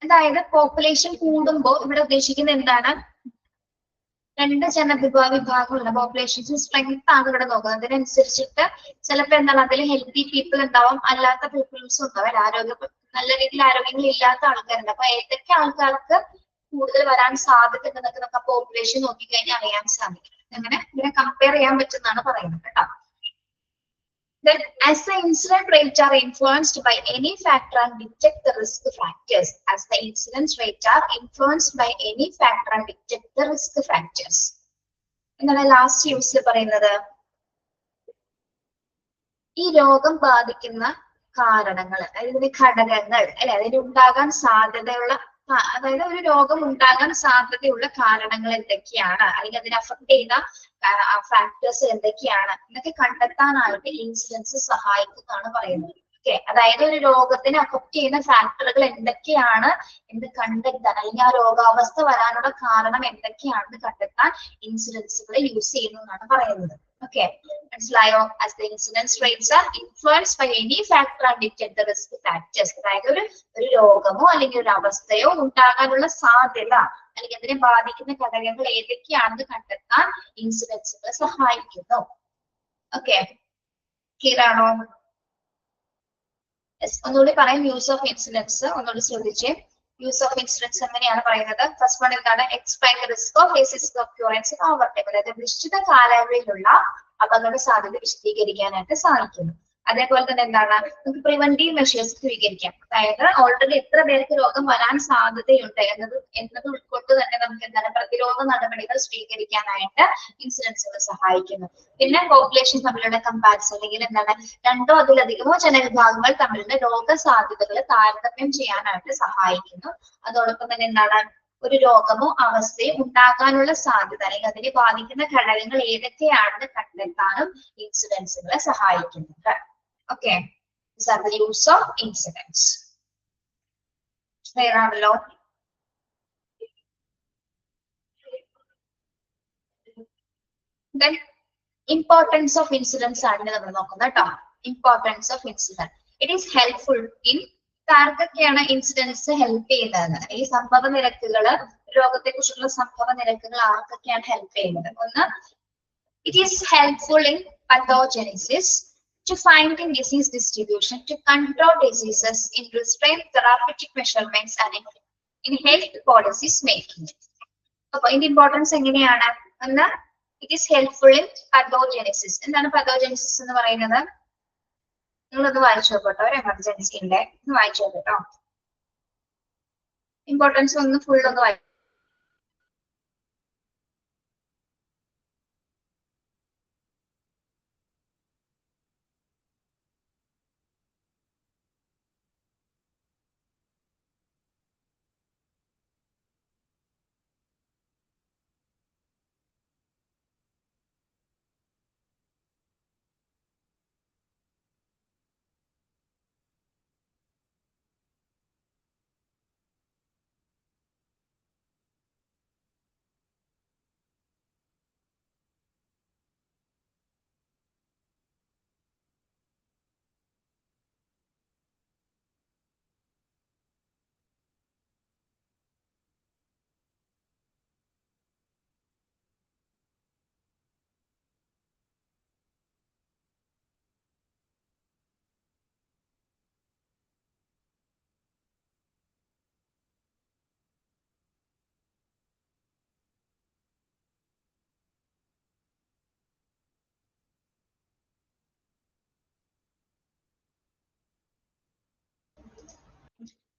[SPEAKER 1] അതായത് പോപ്പുലേഷൻ കൂടുമ്പോൾ ഇവിടെ ഉദ്ദേശിക്കുന്നത് എന്താണ്? 2 ജനവിഭാഗങ്ങളുണ്ട്. പോപ്പുലേഷൻ സ്ട്രെങ്ത് ആണ് ഇവിടെ നോക്കുന്നത്. അതിനനുസരിച്ചിട്ട് ചിലപ്പോൾ എന്താണ്, അതിൽ ഹെൽത്തി പീപ്പിൾ ഉണ്ടാവും, അല്ലാത്ത പീപ്പിൾസും ഉണ്ടാവും. നല്ല രീതിയിൽ ആരോഗ്യങ്ങൾ ഇല്ലാത്ത ആൾക്കാരുണ്ട്. അപ്പൊ ഏതൊക്കെ ആൾക്കാർക്ക് കൂടുതൽ വരാൻ സാധ്യത ഉണ്ടെന്നൊക്കെ നമുക്ക് പോപ്പുലേഷൻ നോക്കിക്കഴിഞ്ഞാൽ അറിയാൻ സാധിക്കും. അങ്ങനെ ഇതിനെ കമ്പയർ ചെയ്യാൻ പറ്റുന്നതാണ് പറയുന്നത് കേട്ടോ. Then, as the incidence rates are influenced by any factor and detect the risk factors. As the incidence rates are influenced by any factor and detect the risk factors. എന്താണ് ലാസ്റ്റ് യൂസിൽ പറയുന്നത്? ഈ രോഗം ബാധിക്കുന്ന കാരണങ്ങൾ, അതായത് ഘടകങ്ങൾ അല്ലെ, അതിന് ഉണ്ടാകാൻ സാധ്യതയുള്ള, അതായത് ഒരു രോഗം ഉണ്ടാകാൻ സാധ്യതയുള്ള കാരണങ്ങൾ എന്തൊക്കെയാണ്, അല്ലെങ്കിൽ അതിനെ അഫക്ട് ചെയ്യുന്ന ഫാക്ടേഴ്സ് എന്തൊക്കെയാണ് എന്നൊക്കെ കണ്ടെത്താനായിട്ട് ഇൻസിഡൻസ് സഹായിക്കുന്നതാണ് പറയുന്നത്. ഓക്കെ, അതായത് ഒരു രോഗത്തിനെ അഫക്ട് ചെയ്യുന്ന ഫാക്ടറുകൾ എന്തൊക്കെയാണ് എന്ന് കണ്ടെത്താൻ, അല്ലെങ്കിൽ ആ രോഗാവസ്ഥ വരാനുള്ള കാരണം എന്തൊക്കെയാണെന്ന് കണ്ടെത്താൻ ഇൻസിഡൻസുകൾ യൂസ് ചെയ്യുന്നു എന്നാണ് പറയുന്നത്. ഓക്കെ, മനസ്സിലായോ? As the incidence rates are influenced by any factor and detect the risk factors. അതായത് ഒരു രോഗമോ അല്ലെങ്കിൽ ഒരു അവസ്ഥയോ ഉണ്ടാകാനുള്ള സാധ്യത, അല്ലെങ്കിൽ അതിനെ ബാധിക്കുന്ന ഘടകങ്ങൾ ഏതൊക്കെയാണെന്ന് കണ്ടെത്താൻ ഇൻസിഡൻസുകൾ സഹായിക്കുന്നു. ഓക്കെ, ക്ലിയർ ആണോ? ഒന്നുകൂടി പറയാം. യൂസ് ഓഫ് ഇൻസിഡൻസ് ഒന്നുകൂടി ശ്രദ്ധിച്ചേ. യൂസ് ഓഫ് ഇൻസിഡൻസ് എങ്ങനെയാണ് പറയുന്നത്? ഫസ്റ്റ് വൺ എന്താണ്? Explain the risk of disease occurrence in over time. അതായത് നിശ്ചിത കാലയളവിലുള്ള അപകട സാധ്യത വിശദീകരിക്കാനായിട്ട് സാധിക്കുന്നു. അതേപോലെ തന്നെ എന്താണ്, നമുക്ക് പ്രിവെന്റീവ് മെഷേഴ്സ് സ്വീകരിക്കാം. അതായത് ഓൾറെഡി എത്ര പേർക്ക് രോഗം വരാൻ സാധ്യതയുണ്ട് എന്നത് ഉൾക്കൊണ്ട് തന്നെ നമുക്ക് എന്താണ് പ്രതിരോധ നടപടികൾ സ്വീകരിക്കാനായിട്ട് ഇൻസിഡൻസുകൾ സഹായിക്കുന്നു. പിന്നെ പോപ്പുലേഷൻ തമ്മിലുള്ള കമ്പാരിസൺ, അല്ലെങ്കിൽ എന്താണ് 2 അതിലധികമോ ജനവിഭാഗങ്ങൾ തമ്മിലുള്ള രോഗസാധ്യതകൾ താരതമ്യം ചെയ്യാനായിട്ട് സഹായിക്കുന്നു. അതോടൊപ്പം തന്നെ എന്താണ്, ഒരു രോഗമോ അവസ്ഥയോ ഉണ്ടാകാനുള്ള സാധ്യത, അല്ലെങ്കിൽ അതിനെ ബാധിക്കുന്ന ഘടകങ്ങൾ ഏതൊക്കെയാണെന്ന് കണ്ടെത്താനും ഇൻസിഡൻസുകളെ സഹായിക്കുന്നുണ്ട്. Okay, these are the use of incidents. Clear ആണല്ലോ? Then importance of incidence ആണ് നമ്മൾ നോക്കുന്നത് കേട്ടോ. Importance of incident. It is helpful in ആർക്കൊക്കെയാണ് ഇൻസിഡൻസ് ഹെൽപ്പ് ചെയ്യുന്നത്? ഈ സംഭവ നിരക്കുകള്, രോഗത്തെ കുറിച്ചുള്ള സംഭവ നിരക്കുകൾ ആർക്കൊക്കെയാണ് ഹെൽപ്പ് ചെയ്യുന്നത്? ഒന്ന്, it is helpful in pathogenesis, to find in disease distribution, to control diseases, in restrain therapeutic measurements and in health policies making. അപ്പൊ ഇതിന്റെ ഇമ്പോർട്ടൻസ് എങ്ങനെയാണ്? ഒന്ന്, it is helpful in pathogenesis. എന്താണ് pathogenesis എന്ന് പറയുന്നത്? നിങ്ങളൊന്ന് വായിച്ചു നോക്കട്ടോ, ഒരു എമർജൻസിന്റെ ഒന്ന് വായിച്ചു നോക്കട്ടോ. ഇമ്പോർട്ടൻസ് ഒന്ന് ഫുൾ ഒന്ന് വായിച്ചു.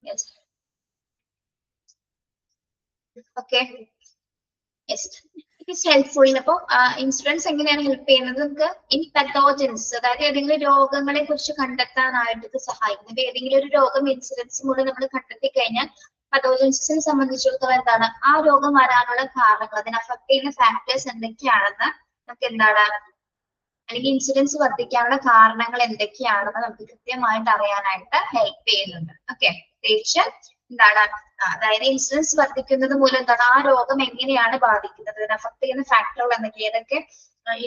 [SPEAKER 1] Yes. Okay. Yes. It is helpful. അപ്പൊ ഇൻഷുറൻസ് എങ്ങനെയാണ് ഹെൽപ്പ് ചെയ്യുന്നത്? നമുക്ക് ഇൻ പത്തോജൻസ്, അതായത് ഏതെങ്കിലും രോഗങ്ങളെ കുറിച്ച് കണ്ടെത്താനായിട്ട് ഇത് സഹായിക്കുന്നത്. ഏതെങ്കിലും ഒരു രോഗം ഇൻഷുറൻസ് മൂലം നമ്മൾ കണ്ടെത്തി കഴിഞ്ഞാൽ പത്തോജൻസിനെ സംബന്ധിച്ചിടത്തോളം എന്താണ് ആ രോഗം വരാനുള്ള കാരണങ്ങൾ, അതിനെ അഫക്ട് ചെയ്യുന്ന ഫാക്ടേഴ്സ് എന്തൊക്കെയാണെന്ന് നമുക്ക് എന്താണ്, അല്ലെങ്കിൽ ഇൻഷുറൻസ് വർദ്ധിക്കാനുള്ള കാരണങ്ങൾ എന്തൊക്കെയാണെന്ന് നമുക്ക് കൃത്യമായിട്ട് അറിയാനായിട്ട് ഹെൽപ്പ് ചെയ്യുന്നുണ്ട്. ഓക്കെ, പ്രത്യേകിച്ച് എന്താണ്, അതായത് ഇൻഷുറൻസ് വർദ്ധിക്കുന്നത് മൂലം എന്താണ് ആ രോഗം എങ്ങനെയാണ് ബാധിക്കുന്നത്, അതിനെ അഫക്ട് ചെയ്യുന്ന ഫാക്ടറുകൾ എന്തൊക്കെ, ഏതൊക്കെ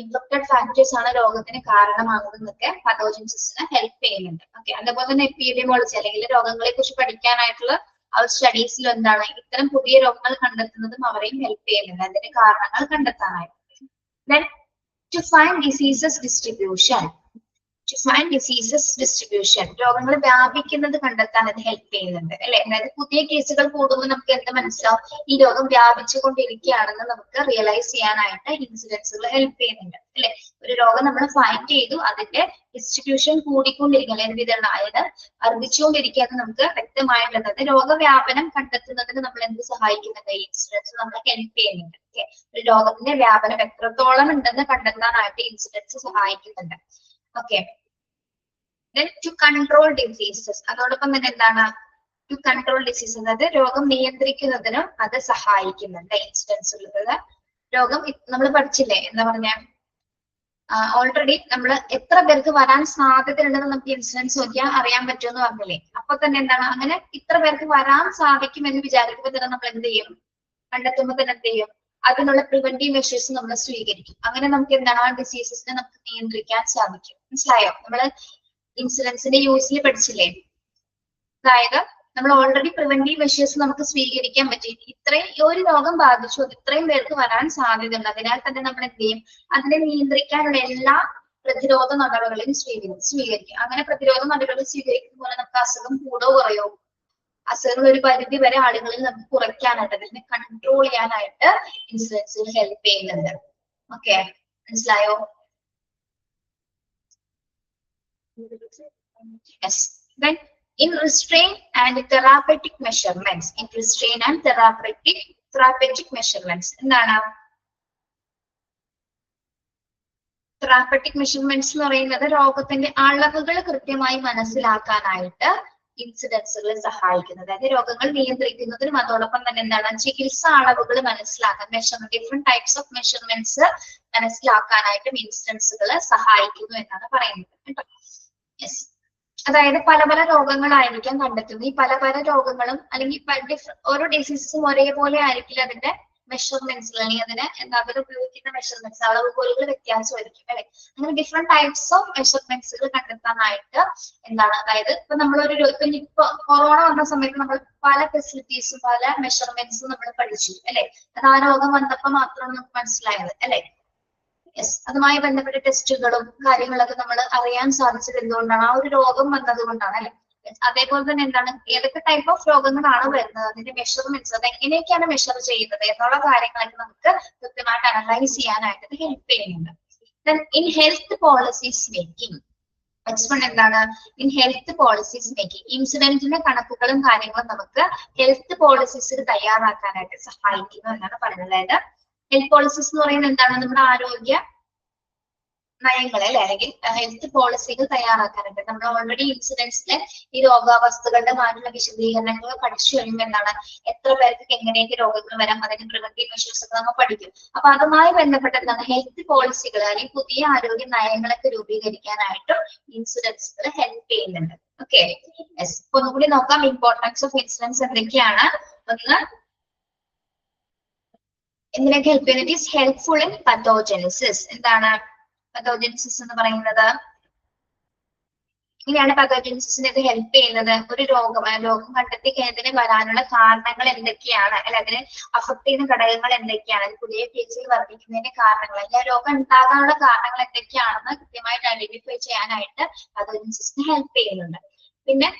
[SPEAKER 1] ഇൻഫെക്റ്റഡ് ഫാക്ടേഴ്സ് ആണ് രോഗത്തിന് കാരണമാകുന്നതൊക്കെ പത്തോജൻസിന് ഹെൽപ്പ് ചെയ്യുന്നുണ്ട്. ഓക്കെ, അതേപോലെ തന്നെ എപ്പിഡെമിയോളജി അല്ലെങ്കിൽ രോഗങ്ങളെ കുറിച്ച് പഠിക്കാനായിട്ടുള്ള ആ സ്റ്റഡീസിൽ എന്താണ് ഇത്തരം പുതിയ രോഗങ്ങൾ കണ്ടെത്തുന്നതും അവരെയും ഹെൽപ്പ് ചെയ്യുന്നുണ്ട്, അതിന്റെ കാരണങ്ങൾ കണ്ടെത്താനായിട്ട്. Then to find diseases distribution, to find diseases distribution, രോഗങ്ങൾ വ്യാപിക്കുന്നത് കണ്ടെത്താൻ അത് ഹെൽപ്പ് ചെയ്യുന്നുണ്ട് അല്ലെ. അതായത് പുതിയ കേസുകൾ കൂടുമ്പോൾ നമുക്ക് എന്ത് മനസ്സിലാവും, ഈ രോഗം വ്യാപിച്ചുകൊണ്ടിരിക്കുകയാണെന്ന് നമുക്ക് റിയലൈസ് ചെയ്യാനായിട്ട് ഇൻസിഡൻസുകൾ ഹെൽപ്പ് ചെയ്യുന്നുണ്ട് അല്ലെ. ഒരു രോഗം നമ്മൾ ഫൈൻഡ് ചെയ്തു, അതിന്റെ ഡിസ്ട്രിബ്യൂഷൻ കൂടിക്കൊണ്ടിരിക്കുക അല്ലെങ്കിൽ വിതരണം അതായത് വർദ്ധിച്ചുകൊണ്ടിരിക്കുകയെന്ന് നമുക്ക് വ്യക്തമായിട്ടുള്ളത് രോഗവ്യാപനം കണ്ടെത്തുന്നതിന് നമ്മൾ എന്ത് സഹായിക്കുന്നുണ്ട്, ഇൻസിഡൻസ് നമ്മളെ ഹെൽപ്പ് ചെയ്യുന്നുണ്ട്. ഓക്കെ, ഒരു രോഗത്തിന്റെ വ്യാപനം എത്രത്തോളം ഉണ്ടെന്ന് കണ്ടെത്താനായിട്ട് ഇൻസിഡൻസ് സഹായിക്കുന്നുണ്ട്. Okay, then to control diseases, അതോടൊപ്പം തന്നെ എന്താണ് to control diseases, അതായത് രോഗം നിയന്ത്രിക്കുന്നതിനും അത് സഹായിക്കുന്നുണ്ട് ഇൻസിഡൻസ് ഉള്ളത്. രോഗം നമ്മൾ പഠിച്ചില്ലേ, എന്താ പറഞ്ഞ ഓൾറെഡി നമ്മൾ എത്ര പേർക്ക് വരാൻ സാധ്യതയുണ്ടെന്ന് നമുക്ക് ഇൻസിഡൻസ് നോക്കിയാൽ അറിയാൻ പറ്റുമെന്ന് പറഞ്ഞില്ലേ. അപ്പൊ തന്നെ എന്താണ് അങ്ങനെ ഇത്ര പേർക്ക് വരാൻ സാധിക്കുമെന്ന് വിചാരിക്കുമ്പോൾ തന്നെ നമ്മൾ എന്ത് ചെയ്യും, കണ്ടെത്തുമ്പോൾ തന്നെ എന്ത് ചെയ്യും, അതിനുള്ള പ്രിവെന്റീവ് മെഷേഴ്സ് നമ്മൾ സ്വീകരിക്കും. അങ്ങനെ നമുക്ക് എന്താണ് ആ ഡിസീസസിനെ നമുക്ക് നിയന്ത്രിക്കാൻ സാധിക്കും. മനസ്സിലായോ? നമ്മള് ഇൻഷുറൻസിന്റെ യൂസിൽ പഠിച്ചില്ലേ, അതായത് നമ്മൾ ഓൾറെഡി പ്രിവെന്റീവ് മെഷേഴ്സ് നമുക്ക് സ്വീകരിക്കാൻ പറ്റും. ഇത്രയും ഒരു രോഗം ബാധിച്ചു, അത് ഇത്രയും പേർക്ക് വരാൻ സാധ്യതയുണ്ട്, അതിനാൽ തന്നെ നമ്മൾ എന്ത് ചെയ്യും, അതിനെ നിയന്ത്രിക്കാനുള്ള എല്ലാ പ്രതിരോധ നടപടികളും സ്വീകരിക്കും. അങ്ങനെ പ്രതിരോധ നടപടികൾ സ്വീകരിക്കുന്ന പോലെ നമുക്ക് അസുഖം കൂടോ കുറയോ, അസുഖങ്ങൾ ഒരു പരിധി വരെ ആളുകളിൽ നമുക്ക് കുറയ്ക്കാനായിട്ട് അതിനെ കൺട്രോൾ ചെയ്യാനായിട്ട് ഇൻഷുറൻസുകൾ ഹെൽപ്പ് ചെയ്യുന്നുണ്ട്. ഓക്കെ, മനസ്സിലായോ? Yes. Then in restraint and therapeutic measurements, in restraint and therapeutic measurements, എന്താണ് therapeutic measurements എന്ന് പറയുന്നത് രോഗത്തിന്റെ അളവുകൾ കൃത്യമായി മനസ്സിലാക്കാനായിട്ട് ഇൻസിഡൻസുകൾ സഹായിക്കുന്നത്. അതായത് രോഗങ്ങൾ നിയന്ത്രിക്കുന്നതിനും അതോടൊപ്പം തന്നെ എന്താണ് ചികിത്സാ അളവുകൾ മനസ്സിലാക്കാൻ, measurement different types of measurements മനസ്സിലാക്കാനായിട്ടും ഇൻസിഡൻസുകൾ സഹായിക്കുന്നു എന്നാണ് പറയുന്നത് കേട്ടോ. യെസ്, അതായത് പല പല രോഗങ്ങളായിരിക്കാം കണ്ടെത്തുന്നത്. ഈ പല പല രോഗങ്ങളും അല്ലെങ്കിൽ ഓരോ ഡിസീസസും ഒരേപോലെ ആയിരിക്കില്ല അതിന്റെ മെഷർമെന്റ്സ് അല്ലെങ്കിൽ അതിന് എന്താ അവർ ഉപയോഗിക്കുന്ന മെഷർമെന്റ്സ് അളവുകോലുകൾ വ്യത്യാസമായിരിക്കും അല്ലെ. അങ്ങനെ ഡിഫറെന്റ് ടൈപ്സ് ഓഫ് മെഷർമെന്റ്സുകൾ കണ്ടെത്താനായിട്ട് എന്താണ്, അതായത് ഇപ്പൊ നമ്മളൊരു ഇപ്പൊ കൊറോണ വന്ന സമയത്ത് നമ്മൾ പല ഫെസിലിറ്റീസും പല മെഷർമെന്റ്സും നമ്മൾ പഠിച്ചു അല്ലെ. അത് ആ രോഗം വന്നപ്പോ മാത്രമാണ് നമുക്ക് മനസ്സിലായത് അല്ലെ. യെസ്, അതുമായി ബന്ധപ്പെട്ട ടെസ്റ്റുകളും കാര്യങ്ങളൊക്കെ നമ്മൾ അറിയാൻ സാധിച്ചത് എന്തുകൊണ്ടാണ്, ആ ഒരു രോഗം വന്നത് കൊണ്ടാണ് അല്ലെ. അതേപോലെ തന്നെ എന്താണ്, ഏതൊക്കെ ടൈപ്പ് ഓഫ് രോഗങ്ങളാണ് വരുന്നത്, അതിന്റെ മെഷർമെന്റ്സ്, അത് എങ്ങനെയൊക്കെയാണ് മെഷർ ചെയ്യുന്നത് എന്നുള്ള കാര്യങ്ങളൊക്കെ നമുക്ക് കൃത്യമായിട്ട് അനലൈസ് ചെയ്യാനായിട്ട് ഇത് ഹെൽപ്പ് ചെയ്യുന്നുണ്ട്. In health policies making, next one എന്താണ്, ഇൻ ഹെൽത്ത് പോളിസീസ് മേക്കിംഗ്, ഇൻസിഡന്റിന്റെ കണക്കുകളും കാര്യങ്ങളും നമുക്ക് ഹെൽത്ത് പോളിസീസ് തയ്യാറാക്കാനായിട്ട് സഹായിക്കുന്നു എന്നാണ് പറയുന്നത്. അതായത് ഹെൽത്ത് പോളിസീസ് എന്ന് പറയുന്നത് എന്താണ്, നമ്മുടെ ആരോഗ്യ നയങ്ങൾ അല്ലെ, അല്ലെങ്കിൽ ഹെൽത്ത് പോളിസികൾ തയ്യാറാക്കാനുണ്ട്. നമ്മൾ ഓൾറെഡി ഇൻസിഡൻസിലെ ഈ രോഗാവസ്ഥകളുടെ മാറ്റുള്ള വിശദീകരണങ്ങൾ പഠിച്ചു കഴിയുമ്പോൾ എന്താണ്, എത്ര പേർക്ക് എങ്ങനെയൊക്കെ രോഗങ്ങൾ വരാം, അതിന്റെ പ്രിവെന്റീവ് മെഷേഴ്സ് ഒക്കെ നമ്മൾ പഠിക്കും. അപ്പൊ അതുമായി ബന്ധപ്പെട്ട എന്താണ്, ഹെൽത്ത് പോളിസികൾ അല്ലെങ്കിൽ പുതിയ ആരോഗ്യ നയങ്ങളൊക്കെ രൂപീകരിക്കാനായിട്ടും ഇൻസിഡൻസുകൾ ഹെൽപ്പ് ചെയ്യുന്നുണ്ട്. Okay, yes. ഒന്നുകൂടി നോക്കാം, ഇമ്പോർട്ടൻസ് ഓഫ് ഇൻസിഡൻസ് എന്തൊക്കെയാണ്. ഒന്ന്, എന്തിനൊക്കെ ഹെൽപ്പ് ചെയ്യുന്നത്, ഇറ്റ് ഈസ് ഹെൽപ്ഫുൾ ഇൻ പത്തോജെനിസിസ്. എന്താണ് പത്തോജെനിസിസ് എന്ന് പറയുന്നത്, ഇങ്ങനെയാണ് പത്തോജെനിസിന് ഇത് ഹെൽപ്പ് ചെയ്യുന്നത്. ഒരു രോഗം കണ്ടെത്തി കഴിഞ്ഞതിന് വരാനുള്ള കാരണങ്ങൾ എന്തൊക്കെയാണ്, അല്ലെ അതിനെ അഫക്ട് ചെയ്യുന്ന ഘടകങ്ങൾ എന്തൊക്കെയാണ്, പുതിയ കേസുകൾ വർദ്ധിക്കുന്നതിന്റെ കാരണങ്ങൾ, അല്ലെങ്കിൽ ആ രോഗം ഉണ്ടാകാനുള്ള കാരണങ്ങൾ എന്തൊക്കെയാണെന്ന് കൃത്യമായിട്ട് ഐഡന്റിഫൈ ചെയ്യാനായിട്ട് പത്തോജെനിസിന് ഹെൽപ്പ് ചെയ്യുന്നുണ്ട്. പിന്നെ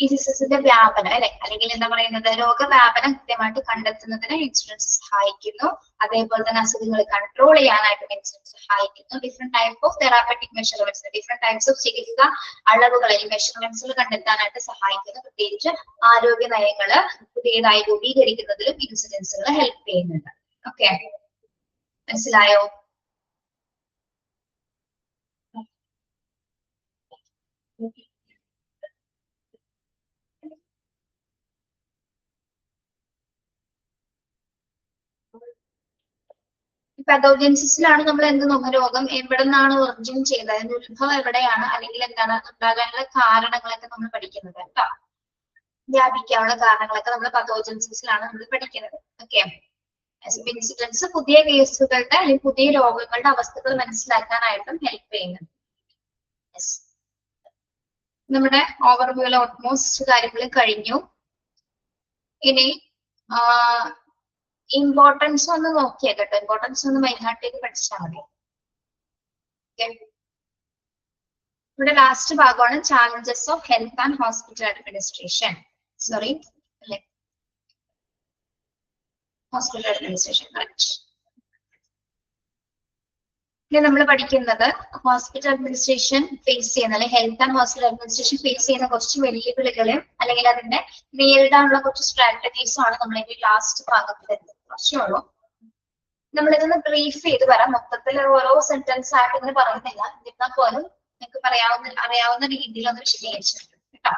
[SPEAKER 1] ഈ ഡിസീസിന്റെ വ്യാപനം അല്ലെ, അല്ലെങ്കിൽ എന്താ പറയുന്നത്, രോഗവ്യാപനം കൃത്യമായിട്ട് കണ്ടെത്തുന്നതിന് ഇൻഷുറൻസ് സഹായിക്കുന്നു. അതേപോലെ തന്നെ അസുഖങ്ങൾ കൺട്രോൾ ചെയ്യാനായിട്ട് ഇൻഷുറൻസ് സഹായിക്കുന്നു. Different type of therapeutic measurements, different types of ചികിത്സ അളവുകൾ അല്ലെങ്കിൽ മെഷർമെന്റ്സുകൾ കണ്ടെത്താനായിട്ട് സഹായിക്കുന്നു. പ്രത്യേകിച്ച് ആരോഗ്യ നയങ്ങള് പുതിയതായി രൂപീകരിക്കുന്നതിലും ഇൻഷുറൻസുകൾ ഹെൽപ്പ് ചെയ്യുന്നുണ്ട്. ഓക്കെ, മനസ്സിലായോ? പതോജൻസിസിലാണ് നമ്മൾ എന്ത് നോക്കുക, രോഗം എവിടെ നിന്നാണ് ഒറിജിൻ ചെയ്തത്, അതിന്റെ ഉത്ഭവം എവിടെയാണ്, അല്ലെങ്കിൽ എന്താണ് ഉണ്ടാകാനുള്ള കാരണങ്ങളൊക്കെ നമ്മൾ പഠിക്കുന്നത് കേട്ടോ. വ്യാപിക്കാനുള്ള കാരണങ്ങളൊക്കെ നമ്മൾ പതോജൻസിസിലാണ് നമ്മൾ പഠിക്കുന്നത്. ഓക്കെ, ഇൻസിഡൻസ് പുതിയ കേസുകളുടെ അല്ലെങ്കിൽ പുതിയ രോഗങ്ങളുടെ അവസ്ഥകൾ മനസ്സിലാക്കാനായിട്ടും ഹെൽപ്പ് ചെയ്യുന്നുണ്ട്. നമ്മുടെ ഓവർവ്യൂല ഓൾമോസ്റ്റ് കാര്യങ്ങൾ കഴിഞ്ഞു. ഇനി ഇമ്പോർട്ടൻസ് ഒന്ന് നോക്കിയാൽ കേട്ടോ, ഇമ്പോർട്ടൻസ് ഒന്ന് മൈഹാർട്ടേക്ക് പഠിച്ചാൽ മതി. ഇവിടെ ലാസ്റ്റ് ഭാഗമാണ് challenges of health and hospital administration. Sorry അല്ലെ, ഹോസ്പിറ്റൽ അഡ്മിനിസ്ട്രേഷൻ കറക്റ്റ്. ഇനി നമ്മൾ പഠിക്കുന്നത് ഹോസ്പിറ്റൽ അഡ്മിനിസ്ട്രേഷൻ ഫേസ് ചെയ്യുന്ന, അല്ലെങ്കിൽ health and hospital administration face ചെയ്യുന്ന കുറച്ച് വെല്ലുവിളികളും അല്ലെങ്കിൽ അതിന്റെ നേരിടാനുള്ള കുറച്ച് സ്ട്രാറ്റജീസും ആണ് നമ്മൾ ഈ ലാസ്റ്റ് ഭാഗത്ത് വരുന്നത്. കുറച്ചേ ഉള്ളൂ. നമ്മളിതൊന്ന് ബ്രീഫ് ചെയ്ത് വരാം. മൊത്തത്തിൽ ഓരോ സെന്റൻസ് ആയിട്ട് ഇങ്ങനെ പറയുന്നില്ല, എന്നിരുന്നാൽ പോലും നിങ്ങൾക്ക് അറിയാവുന്ന രീതിയിൽ ഒന്ന് വിശദീകരിച്ചിട്ടുണ്ട് കേട്ടോ.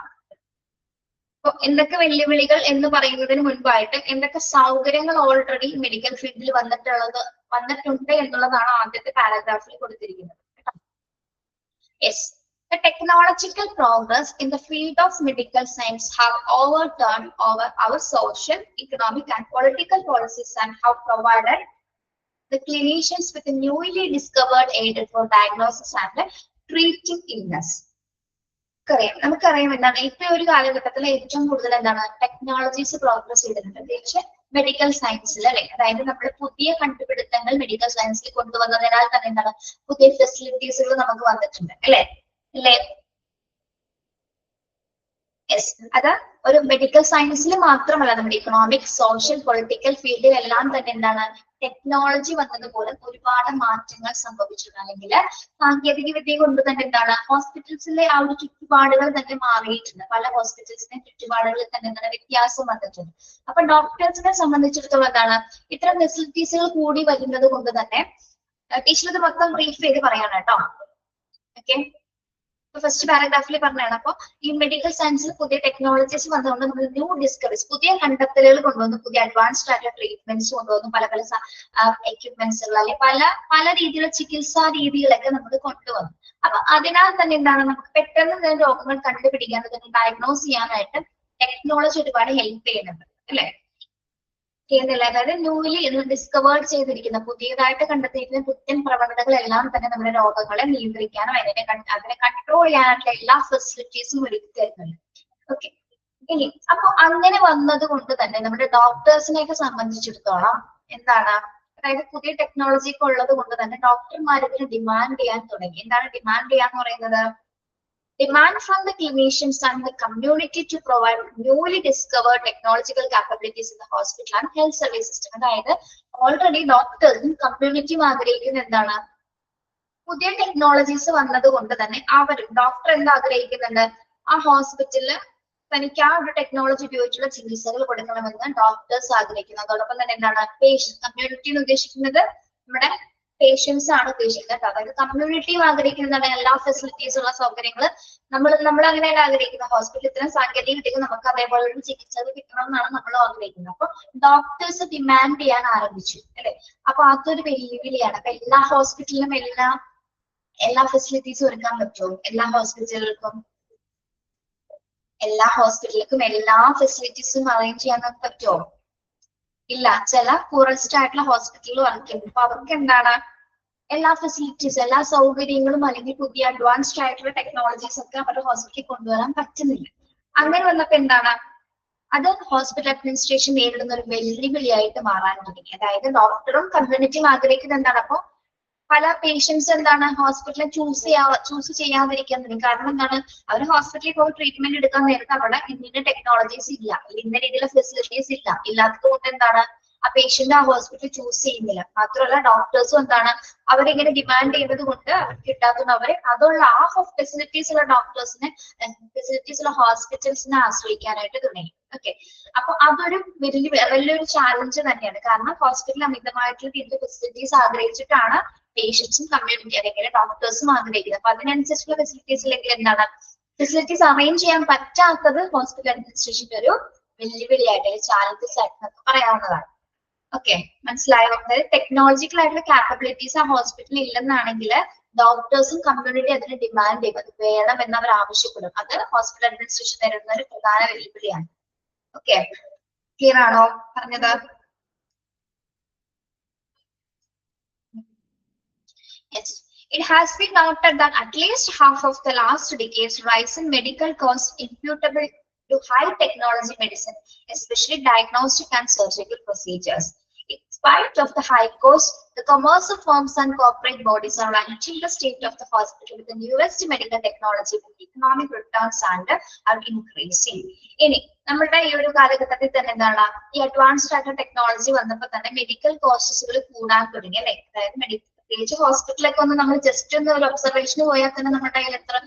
[SPEAKER 1] അപ്പൊ എന്തൊക്കെ വെല്ലുവിളികൾ എന്ന് പറയുന്നതിന് മുൻപായിട്ട് എന്തൊക്കെ സൗകര്യങ്ങൾ ഓൾറെഡി മെഡിക്കൽ ഫീൽഡിൽ വന്നിട്ടുണ്ട് എന്നുള്ളതാണ് ആദ്യത്തെ പാരഗ്രാഫിൽ കൊടുത്തിരിക്കുന്നത്. Yes, the technological progress in the field of medical science have overturned over our social, economic and political policies and have provided the clinicians with a newly discovered aid for diagnosis and treating illness. നമുക്കറിയാം എന്താണ് ഇപ്പൊ ഒരു കാലഘട്ടത്തിൽ ഏറ്റവും കൂടുതൽ എന്താണ് technologies progress ചെയ്തിട്ടുണ്ട്, പ്രത്യേകിച്ച് മെഡിക്കൽ സയൻസിൽ അല്ലെ. അതായത് നമ്മൾ പുതിയ കണ്ടുപിടുത്തങ്ങൾ മെഡിക്കൽ സയൻസിൽ കൊണ്ടുവന്നതിനാൽ തന്നെ എന്താണ് പുതിയ ഫെസിലിറ്റീസുകൾ നമുക്ക് വന്നിട്ടുണ്ട് അല്ലെ. യെസ്, അത് ഒരു മെഡിക്കൽ സയൻസിൽ മാത്രമല്ല, നമ്മുടെ ഇക്കണോമിക്, സോഷ്യൽ, പൊളിറ്റിക്കൽ ഫീൽഡിലെല്ലാം തന്നെ എന്താണ് ടെക്നോളജി വന്നതുപോലെ ഒരുപാട് മാറ്റങ്ങൾ സംഭവിച്ചിട്ടുണ്ട്. അല്ലെങ്കിൽ സാങ്കേതിക വിദ്യ കൊണ്ട് തന്നെ എന്താണ് ഹോസ്പിറ്റൽസിലെ ആ ഒരു ചുറ്റുപാടുകൾ തന്നെ മാറിയിട്ടുണ്ട്. പല ഹോസ്പിറ്റൽസിന്റെ ചുറ്റുപാടുകളിൽ തന്നെ എന്താണ് വ്യത്യാസം വന്നിട്ടുണ്ട്. അപ്പൊ ഡോക്ടേഴ്സിനെ സംബന്ധിച്ചിടത്തോളം എന്താണ് ഇത്തരം ഫെസിലിറ്റീസുകൾ കൂടി വരുന്നത് കൊണ്ട് തന്നെ, ടീച്ചർ ഇത് മൊത്തം ബ്രീഫ് ചെയ്ത് പറയാണ് കേട്ടോ. ഓക്കെ, ഫസ്റ്റ് പാരഗ്രാഫിൽ പറഞ്ഞതാണ്. അപ്പൊ ഈ മെഡിക്കൽ സയൻസിൽ പുതിയ ടെക്നോളജീസ് വന്നുകൊണ്ട് നമ്മൾ ന്യൂ ഡിസ്കവറീസ്, പുതിയ കണ്ടെത്തലുകൾ കൊണ്ടുവന്നു, പുതിയ അഡ്വാൻസ്ഡ് ആയിട്ടുള്ള ട്രീറ്റ്മെന്റ്സ് കൊണ്ടുവന്നു, പല പല എക്യുപ്മെന്റ്സുകൾ അല്ലെങ്കിൽ പല രീതിയിലുള്ള ചികിത്സാ രീതികളൊക്കെ നമ്മൾ കൊണ്ടുവന്നു. അപ്പൊ അതിനാൽ തന്നെ എന്താണ് നമുക്ക് പെട്ടെന്ന് രോഗങ്ങൾ കണ്ടുപിടിക്കാൻ, ഡയഗ്നോസ് ചെയ്യാനായിട്ട് ടെക്നോളജി ഒരുപാട് ഹെൽപ്പ് ചെയ്യുന്നുണ്ട് അല്ലെ. ചെയ്യുന്നില്ല. അതായത് ന്യൂലി ഡിസ്കവേർഡ് ചെയ്തിരിക്കുന്ന പുതിയതായിട്ട് കണ്ടെത്തിയിരിക്കുന്ന പുത്തൻ പ്രവണതകളെല്ലാം തന്നെ നമ്മുടെ രോഗങ്ങളെ നിയന്ത്രിക്കാനും അതിനെ കൺട്രോൾ ചെയ്യാനായിട്ടുള്ള എല്ലാ ഫെസിലിറ്റീസും ഒരുക്കി തരുന്നുണ്ട്. ഓക്കെ, ഇനി അപ്പൊ അങ്ങനെ വന്നത് കൊണ്ട് തന്നെ നമ്മുടെ ഡോക്ടേഴ്സിനെയൊക്കെ സംബന്ധിച്ചിടത്തോളം എന്താണ്, അതായത് പുതിയ ടെക്നോളജി ഒക്കെ ഉള്ളത് കൊണ്ട് തന്നെ ഡോക്ടർമാർ ഇതിന് ഡിമാൻഡ് ചെയ്യാൻ തുടങ്ങി. എന്താണ് ഡിമാൻഡ് ചെയ്യാന്ന് പറയുന്നത്? Demand from the clinicians and the community to provide newly discovered technological capabilities in the hospital and health service system. അതായത് ഓൾറെഡി ഡോക്ടേഴ്സും കമ്മ്യൂണിറ്റിയും ആഗ്രഹിക്കുന്ന എന്താണ്, പുതിയ ടെക്നോളജീസ് വന്നത് കൊണ്ട് തന്നെ അവരും ഡോക്ടർ എന്താ ആഗ്രഹിക്കുന്നുണ്ട്, ആ ഹോസ്പിറ്റലില് തനിക്ക് ആ ഒരു ടെക്നോളജി ഉപയോഗിച്ചുള്ള ചികിത്സകൾ കൊടുക്കണമെന്ന് ഡോക്ടേഴ്സ് ആഗ്രഹിക്കുന്നു. അതോടൊപ്പം തന്നെ എന്താണ്, പേഷ്യൻസ്, കമ്മ്യൂണിറ്റി എന്ന് ഉദ്ദേശിക്കുന്നത് നമ്മുടെ പേഷ്യൻസ് ആണ് ഉദ്ദേശിക്കുന്നത്. അതായത് കമ്മ്യൂണിറ്റിയും ആഗ്രഹിക്കുന്നതാണ് എല്ലാ ഫെസിലിറ്റീസ് ഉള്ള സൗകര്യങ്ങൾ നമ്മൾ അങ്ങനെയാണ് ആഗ്രഹിക്കുന്നത്. ഹോസ്പിറ്റലിൽ ഇത്തരം സാങ്കേതിക വിദ്യകൾ നമുക്ക് അതേപോലെ ഒരു ചികിത്സ കിട്ടണം എന്നാണ് നമ്മൾ ആഗ്രഹിക്കുന്നത്. അപ്പൊ ഡോക്ടേഴ്സ് ഡിമാൻഡ് ചെയ്യാൻ ആരംഭിച്ചു അല്ലെ. അപ്പൊ അതൊരു വെല്ലുവിളിയാണ്. അപ്പൊ എല്ലാ ഹോസ്പിറ്റലിലും എല്ലാ ഫെസിലിറ്റീസും ഒരുക്കാൻ പറ്റുമോ? എല്ലാ ഹോസ്പിറ്റലുകൾക്കും എല്ലാ ഫെസിലിറ്റീസും അറേഞ്ച് ചെയ്യാൻ പറ്റുമോ? ഇല്ല. ചില പൂറസ്റ്റ് ആയിട്ടുള്ള ഹോസ്പിറ്റലിൽ വർക്ക് ചെയ്യുന്നു. അപ്പൊ അവർക്ക് എന്താണ്, എല്ലാ ഫെസിലിറ്റീസ്, എല്ലാ സൗകര്യങ്ങളും അല്ലെങ്കിൽ പുതിയ അഡ്വാൻസ്ഡ് ആയിട്ടുള്ള ടെക്നോളജീസ് ഒക്കെ അവരുടെ ഹോസ്പിറ്റലിൽ കൊണ്ടുവരാൻ പറ്റുന്നില്ല. അങ്ങനെ വന്നപ്പോ എന്താണ്, അത് ഹോസ്പിറ്റൽ അഡ്മിനിസ്ട്രേഷൻ നേരിടുന്ന ഒരു വെല്ലുവിളിയായിട്ട് മാറാൻ തുടങ്ങി. അതായത് ഡോക്ടറും കമ്മ്യൂണിറ്റിയും ആഗ്രഹിക്കുന്നത് എന്താണ്, അപ്പൊ പല പേഷ്യൻസ് എന്താണ് ഹോസ്പിറ്റലിൽ ചൂസ് ചെയ്യാതിരിക്കാൻ തുടങ്ങി. കാരണം എന്താണ്, അവർ ഹോസ്പിറ്റലിൽ പോയി ട്രീറ്റ്മെന്റ് എടുക്കാൻ നേരത്തെ അവിടെ ഇന്ന ടെക്നോളജീസ് ഇല്ല, ഇന്ന രീതിയിലുള്ള ഫെസിലിറ്റീസ് ഇല്ലാത്തത് കൊണ്ട് എന്താണ് ആ പേഷ്യന്റ് ആ ഹോസ്പിറ്റൽ ചൂസ് ചെയ്യുന്നില്ല. മാത്രമല്ല ഡോക്ടേഴ്സും എന്താണ് അവരിങ്ങനെ ഡിമാൻഡ് ചെയ്യുന്നത് കൊണ്ട് അവർക്ക് കിട്ടാത്തത് അതുള്ള ആ ഫെസിലിറ്റീസ് ഉള്ള ഫെസിലിറ്റീസ് ഉള്ള ഹോസ്പിറ്റൽസിനെ ആശ്രയിക്കാനായിട്ട് തുടങ്ങി. ഓക്കെ, അപ്പൊ അതൊരു വലിയൊരു ചാലഞ്ച് തന്നെയാണ്. കാരണം ഹോസ്പിറ്റൽ അമിതമായിട്ടുള്ള ഇതിന്റെ ഫെസിലിറ്റീസ് ആഗ്രഹിച്ചിട്ടാണ് പേഷ്യൻസും കമ്മ്യൂണിറ്റി അല്ലെങ്കിൽ ഡോക്ടേഴ്സും ആഗ്രഹിക്കുന്നത്. അപ്പൊ അതിനനുസരിച്ചുള്ള ഫെസിലിറ്റീസ് ഇല്ലെങ്കിൽ എന്താണ്, ഫെസിലിറ്റീസ് അറേഞ്ച് ചെയ്യാൻ പറ്റാത്തത് ഹോസ്പിറ്റൽ അഡ്മിനിസ്ട്രേഷന്റെ ഒരു വെല്ലുവിളിയായിട്ട് ചാലഞ്ചസ് ആയിട്ട് നമുക്ക് പറയാവുന്നതാണ്. ഓക്കെ, മനസ്സിലായോ? അതായത് ടെക്നോളജിക്കൽ ആയിട്ടുള്ള കാപ്പബിലിറ്റീസ് ആ ഹോസ്പിറ്റലിൽ ഇല്ലെന്നാണെങ്കിൽ ഡോക്ടേഴ്സും കമ്മ്യൂണിറ്റി അതിന് ഡിമാൻഡ് ചെയ്യും, അത് വേണം എന്ന് അവർ ആവശ്യപ്പെടും. അത് ഹോസ്പിറ്റൽ അഡ്മിനിസ്ട്രേഷൻ നേരിടുന്ന ഒരു പ്രധാന വെല്ലുവിളിയാണ്. ഓക്കെ, ക്ലിയർ ആണോ പറഞ്ഞത്? Yes. It has been noted that at least half of the last decade's rise in medical costs imputable to high technology medicine, especially diagnostic and surgical procedures. In spite of the high cost, the commercial firms and corporate bodies are enriching the state of the hospital with the newest medical technology with economic returns and are increasing. ഇനി നമ്മുടെ ഈ ഒരു കാലഘട്ടത്തിൽ തന്നെ എന്താണ്, ഈ advanced ആയിട്ടുള്ള technology വന്നപ്പോൾ തന്നെ മെഡിക്കൽ കോസ്റ്റസുകൾ കൂടാൻ തുടങ്ങി അല്ലെ. അതായത് പ്രത്യേകിച്ച് ഹോസ്പിറ്റലൊക്കെ ഒന്ന് നമ്മൾ ജസ്റ്റ് ഒന്ന് ഒരു ഒബ്സർവേഷന് പോയാൽ തന്നെ നമ്മുടെ കയ്യിൽ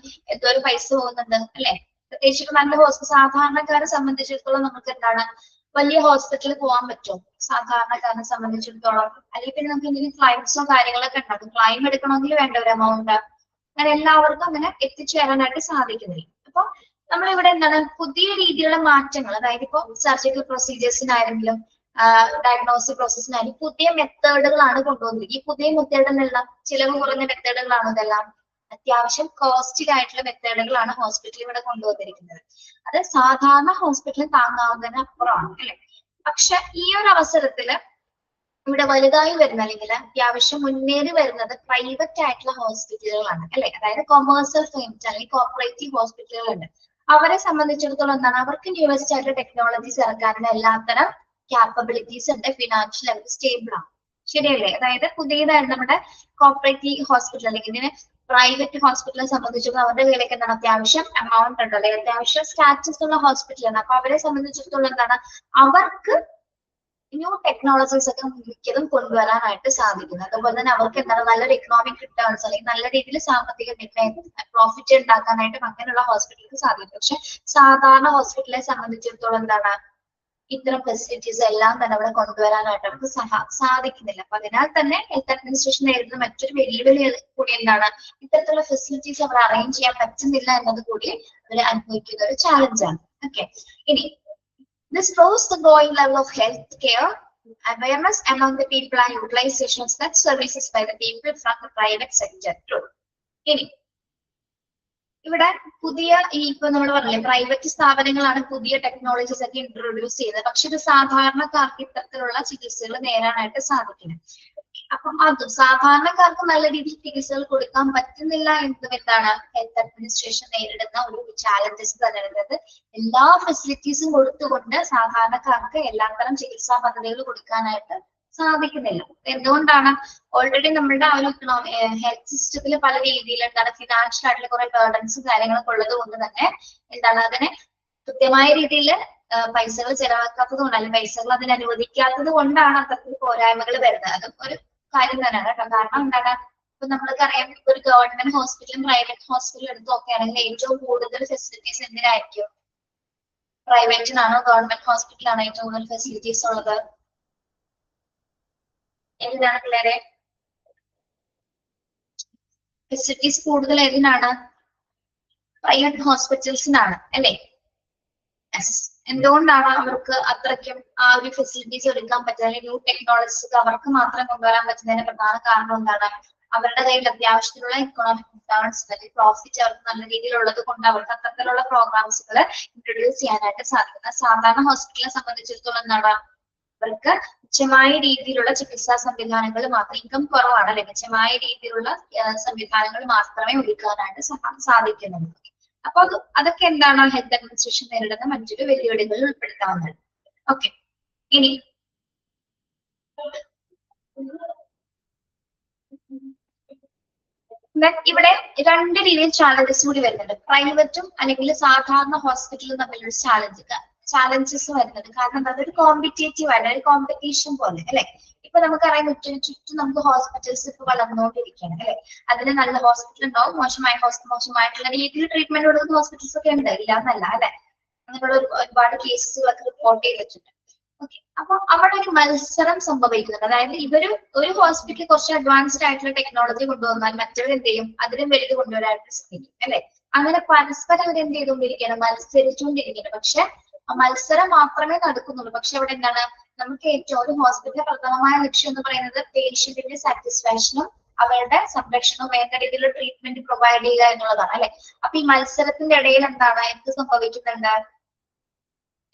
[SPEAKER 1] എന്തോ ഒരു പൈസ പോകുന്നുണ്ട് അല്ലെ. പ്രത്യേകിച്ച് നല്ല ഹോസ്പിറ്റൽ സാധാരണക്കാരെ സംബന്ധിച്ചിടത്തോളം നമുക്ക് എന്താണ് വലിയ ഹോസ്പിറ്റലിൽ പോകാൻ പറ്റും സാധാരണക്കാരനെ സംബന്ധിച്ചിടത്തോളം. അല്ലെങ്കിൽ പിന്നെ നമുക്ക് എന്തെങ്കിലും ക്ലൈംസോ കാര്യങ്ങളൊക്കെ ഉണ്ടാകും, ക്ലൈം എടുക്കണമെങ്കിൽ വേണ്ട ഒരു എമൗണ്ട്, അങ്ങനെ എല്ലാവർക്കും അങ്ങനെ എത്തിച്ചേരാനായിട്ട് സാധിക്കുന്നില്ല. അപ്പൊ നമ്മളിവിടെ എന്താണ് പുതിയ രീതിയിലുള്ള മാറ്റങ്ങൾ, അതായത് ഇപ്പൊ സർജിക്കൽ പ്രൊസീജിയേഴ്സിനായിരുന്നെങ്കിലും ഡയഗ്നോസ്റ്റിക് പ്രോസസ്സിനായാലും പുതിയ മെത്തേഡുകളാണ് കൊണ്ടുവന്നിരിക്കുന്നത്. ഈ പുതിയ മെത്തേഡ് എന്നുള്ള ചിലവ് കുറഞ്ഞ മെത്തേഡുകളാണ് ഇതെല്ലാം. അത്യാവശ്യം കോസ്റ്റ്ലി ആയിട്ടുള്ള മെത്തേഡുകളാണ് ഹോസ്പിറ്റലിൽ ഇവിടെ കൊണ്ടുവന്നിരിക്കുന്നത്. അത് സാധാരണ ഹോസ്പിറ്റലിൽ താങ്ങാവുന്നതിന് അപ്പുറമാണ് അല്ലെ. പക്ഷെ ഈ ഒരു അവസരത്തില് ഇവിടെ വലുതായി വരുന്ന അല്ലെങ്കിൽ അത്യാവശ്യം മുന്നേറി വരുന്നത് പ്രൈവറ്റ് ആയിട്ടുള്ള ഹോസ്പിറ്റലുകളാണ് അല്ലെ. അതായത് കൊമേഴ്സ്യൽ ഫേംസ് അല്ലെങ്കിൽ കോർപ്പറേറ്റീവ് ഹോസ്പിറ്റലുകളുണ്ട്. അവരെ സംബന്ധിച്ചിടത്തോളം എന്താണ്, അവർക്ക് ന്യൂവസ്റ്റ് ആയിട്ടുള്ള ടെക്നോളജീസ് ഇറക്കാനുള്ള എല്ലാത്തരം ക്യാപ്പബിലിറ്റീസ് ഉണ്ട്, ഫിനാൻഷ്യൽ അവർക്ക് സ്റ്റേബിൾ ആണ്. ശരിയല്ലേ? അതായത് പുതിയതായിട്ട് നമ്മുടെ കോർപ്പറേറ്റീവ് ഹോസ്പിറ്റൽ അല്ലെങ്കിൽ പ്രൈവറ്റ് ഹോസ്പിറ്റലിനെ സംബന്ധിച്ചിടത്തോളം അവരുടെ കയ്യിലേക്ക് എന്താണ് അത്യാവശ്യം എമൗണ്ട് ഉണ്ട് അല്ലെങ്കിൽ അത്യാവശ്യം സ്റ്റാറ്റസ് ഉള്ള ഹോസ്പിറ്റലാണ്. അപ്പൊ അവരെ സംബന്ധിച്ചിടത്തോളം എന്താണ് അവർക്ക് ന്യൂ ടെക്നോളജീസ് ഒക്കെ മിക്കതും കൊണ്ടുവരാനായിട്ട് സാധിക്കുന്നത്. അതുപോലെ തന്നെ അവർക്ക് എന്താണ് നല്ലൊരു എക്കണോമിക് റിട്ടേൺസ് അല്ലെങ്കിൽ നല്ല രീതിയിൽ സാമ്പത്തിക പ്രോഫിറ്റ് ഉണ്ടാക്കാനായിട്ടും അങ്ങനെയുള്ള ഹോസ്പിറ്റലുകൾക്ക് സാധിക്കും. പക്ഷെ സാധാരണ ഹോസ്പിറ്റലിനെ സംബന്ധിച്ചിടത്തോളം എന്താണ് ഇത്തരം ഫെസിലിറ്റീസ് എല്ലാം തന്നെ അവിടെ കൊണ്ടുവരാനായിട്ട് അവർക്ക് സാധിക്കുന്നില്ല. അപ്പൊ അതിനാൽ തന്നെ ഹെൽത്ത് അഡ്മിനിസ്ട്രേഷൻ നേരിടുന്ന മറ്റൊരു വെല്ലുവിളി കൂടി എന്താണ്, ഇത്തരത്തിലുള്ള ഫെസിലിറ്റീസ് അവർ അറേഞ്ച് ചെയ്യാൻ പറ്റുന്നില്ല എന്നത് കൂടി അവർ അനുഭവിക്കുന്ന ഒരു ചാലഞ്ചാണ്. ഓക്കെ, ഇനി this rose the growing level of health care awareness among the people and utilization of such services by the people from the private sector too. ഇനി ഇവിടെ പുതിയ ഇപ്പൊ നമ്മൾ പറഞ്ഞില്ലേ പ്രൈവറ്റ് സ്ഥാപനങ്ങളാണ് പുതിയ ടെക്നോളജീസ് ഒക്കെ ഇൻട്രൊഡ്യൂസ് ചെയ്തത്. പക്ഷെ ഇത് സാധാരണക്കാർക്ക് ഇത്തരത്തിലുള്ള ചികിത്സകൾ നേടാനായിട്ട് സാധിക്കില്ല. അപ്പം അതും സാധാരണക്കാർക്ക് നല്ല രീതിയിൽ ചികിത്സകൾ കൊടുക്കാൻ പറ്റുന്നില്ല എന്നതും എന്താണ് ഹെൽത്ത് അഡ്മിനിസ്ട്രേഷൻ നേരിടുന്ന ഒരു ചാലഞ്ചസ് തരുന്നത്. എല്ലാ ഫെസിലിറ്റീസും കൊടുത്തുകൊണ്ട് സാധാരണക്കാർക്ക് എല്ലാത്തരം ചികിത്സാ പദ്ധതികൾ കൊടുക്കാനായിട്ട് സാധിക്കുന്നില്ല. എന്തുകൊണ്ടാണ്? ഓൾറെഡി നമ്മളുടെ ആ ഒരു ഹെൽത്ത് സിസ്റ്റത്തിൽ പല രീതിയിൽ എന്താണ് ഫിനാൻഷ്യൽ ആയിട്ടുള്ള കുറെ ബേർഡൻസും കാര്യങ്ങളൊക്കെ ഉള്ളത് കൊണ്ട് തന്നെ എന്താണ് അതിനെ കൃത്യമായ രീതിയിൽ പൈസകൾ ചെലവാക്കാത്തത് കൊണ്ട് അല്ലെങ്കിൽ പൈസകൾ അതിന് അനുവദിക്കാത്തത് കൊണ്ടാണ് അത്തരത്തിൽ പോരായ്മകൾ വരുന്നത്. അതും ഒരു കാര്യം തന്നെയാണ് കേട്ടോ. കാരണം എന്താണ് ഇപ്പൊ നമ്മൾക്കറിയാം ഇപ്പൊ ഒരു ഗവൺമെന്റ് ഹോസ്പിറ്റലും പ്രൈവറ്റ് ഹോസ്പിറ്റലും എടുത്ത് നോക്കുകയാണെങ്കിൽ ഏറ്റവും കൂടുതൽ ഫെസിലിറ്റീസ് എന്തിനായിരിക്കും? പ്രൈവറ്റിനാണോ ഗവൺമെന്റ് ഹോസ്പിറ്റലാണോ ഏറ്റവും കൂടുതൽ ഫെസിലിറ്റീസ് ഉള്ളത്? ഏതാണ് പിള്ളേരെ? ഫെസിലിറ്റീസ് കൂടുതൽ ഏതിനാണ്? പ്രൈവറ്റ് ഹോസ്പിറ്റൽസിനാണ് അല്ലേ? എന്തുകൊണ്ടാണ് അവർക്ക് അത്രയ്ക്കും ആ ഒരു ഫെസിലിറ്റീസ് എടുക്കാൻ പറ്റുന്നത്? ന്യൂ ടെക്നോളജീസ് അവർക്ക് മാത്രം കൊണ്ടുവരാൻ പറ്റുന്നതിന് പ്രധാന കാരണം എന്താണ്? അവരുടെ കയ്യിൽ അത്യാവശ്യത്തിലുള്ള ഇക്കണോമിക് റിട്ടേൺസ് അല്ലെങ്കിൽ പ്രോഫിറ്റ് അവർക്ക് നല്ല രീതിയിലുള്ളത് കൊണ്ട് അവർക്ക് അത്തരത്തിലുള്ള പ്രോഗ്രാംസുകൾ ഇൻട്രൊഡ്യൂസ് ചെയ്യാനായിട്ട് സാധിക്കുന്നത്. സാധാരണ ഹോസ്പിറ്റലിനെ സംബന്ധിച്ചിടത്തോളം എന്താണ് അവർക്ക് തുച്ഛമായ രീതിയിലുള്ള ചികിത്സാ സംവിധാനങ്ങൾ മാത്രം, ഇൻകം കുറവാണ് അല്ലെ, തുച്ഛമായ രീതിയിലുള്ള സംവിധാനങ്ങൾ മാത്രമേ ഒരുക്കാനായിട്ട് സാധിക്കുന്നുള്ളൂ. അപ്പൊ അതൊക്കെ എന്താണ് ഹെൽത്ത് അഡ്മിനിസ്ട്രേഷൻ നേരിടുന്ന മറ്റൊരു വെല്ലുവിളികളിൽ ഉൾപ്പെടുത്താവുന്നത്. ഓക്കെ, ഇനി ഇവിടെ രണ്ട് രീതിയിൽ ചാലഞ്ചസ് കൂടി വരുന്നുണ്ട്. പ്രൈവറ്റും അല്ലെങ്കിൽ സാധാരണ ഹോസ്പിറ്റലും തമ്മിലൊരു ചാലഞ്ചസ് വരുന്നുണ്ട്. കാരണം അതൊരു കോമ്പറ്റേറ്റീവ് ആണ്, ഒരു കോമ്പറ്റീഷൻ പോലെ അല്ലെ. ഇപ്പൊ നമുക്കറിയാം ചുറ്റും നമുക്ക് ഹോസ്പിറ്റൽസ് ഇപ്പൊ വളർന്നുകൊണ്ടിരിക്കുകയാണ് അല്ലെ. അതിന് നല്ല ഹോസ്പിറ്റൽ ഉണ്ടാവും, മോശമായിട്ടുള്ള രീതിയിൽ ട്രീറ്റ്മെന്റ് കൊടുക്കുന്ന ഹോസ്പിറ്റൽസ് ഒക്കെ ഉണ്ട്, ഇല്ല എന്നല്ല അല്ലെ. അങ്ങനെയുള്ള ഒരുപാട് കേസുകളൊക്കെ റിപ്പോർട്ട് ചെയ്തിട്ടുണ്ട്. ഓക്കെ, അപ്പൊ അവിടെ ഒരു മത്സരം സംഭവിക്കുന്നുണ്ട്. അതായത് ഒരു ഹോസ്പിറ്റൽ കുറച്ച് അഡ്വാൻസ്ഡ് ആയിട്ടുള്ള ടെക്നോളജി കൊണ്ടുവന്നാൽ മറ്റവർ എന്ത് ചെയ്യും? അതിലും വലുത് കൊണ്ടുവരാനായിട്ട് ശ്രമിക്കും അല്ലെ. അങ്ങനെ പരസ്പരം അവർ എന്ത് ചെയ്തുകൊണ്ടിരിക്കുകയാണ്? മത്സരിച്ചുകൊണ്ടിരിക്കുകയാണ്. പക്ഷെ മത്സരം മാത്രമേ നടക്കുന്നുള്ളൂ. പക്ഷെ അവിടെ എന്താണ് നമുക്ക് ഏറ്റവും ഒരു ഹോസ്പിറ്റലിന്റെ പ്രധാനമായ ലക്ഷ്യം എന്ന് പറയുന്നത് പേഷ്യന്റിന്റെ സാറ്റിസ്ഫാക്ഷനും അവരുടെ സംരക്ഷണവും വേണ്ട രീതിയിലുള്ള ട്രീറ്റ്മെന്റ് പ്രൊവൈഡ് ചെയ്യുക എന്നുള്ളതാണ് അല്ലെ. അപ്പൊ ഈ മത്സരത്തിന്റെ ഇടയിൽ എന്താണ് എന്ത് സംഭവിക്കുന്നുണ്ട്?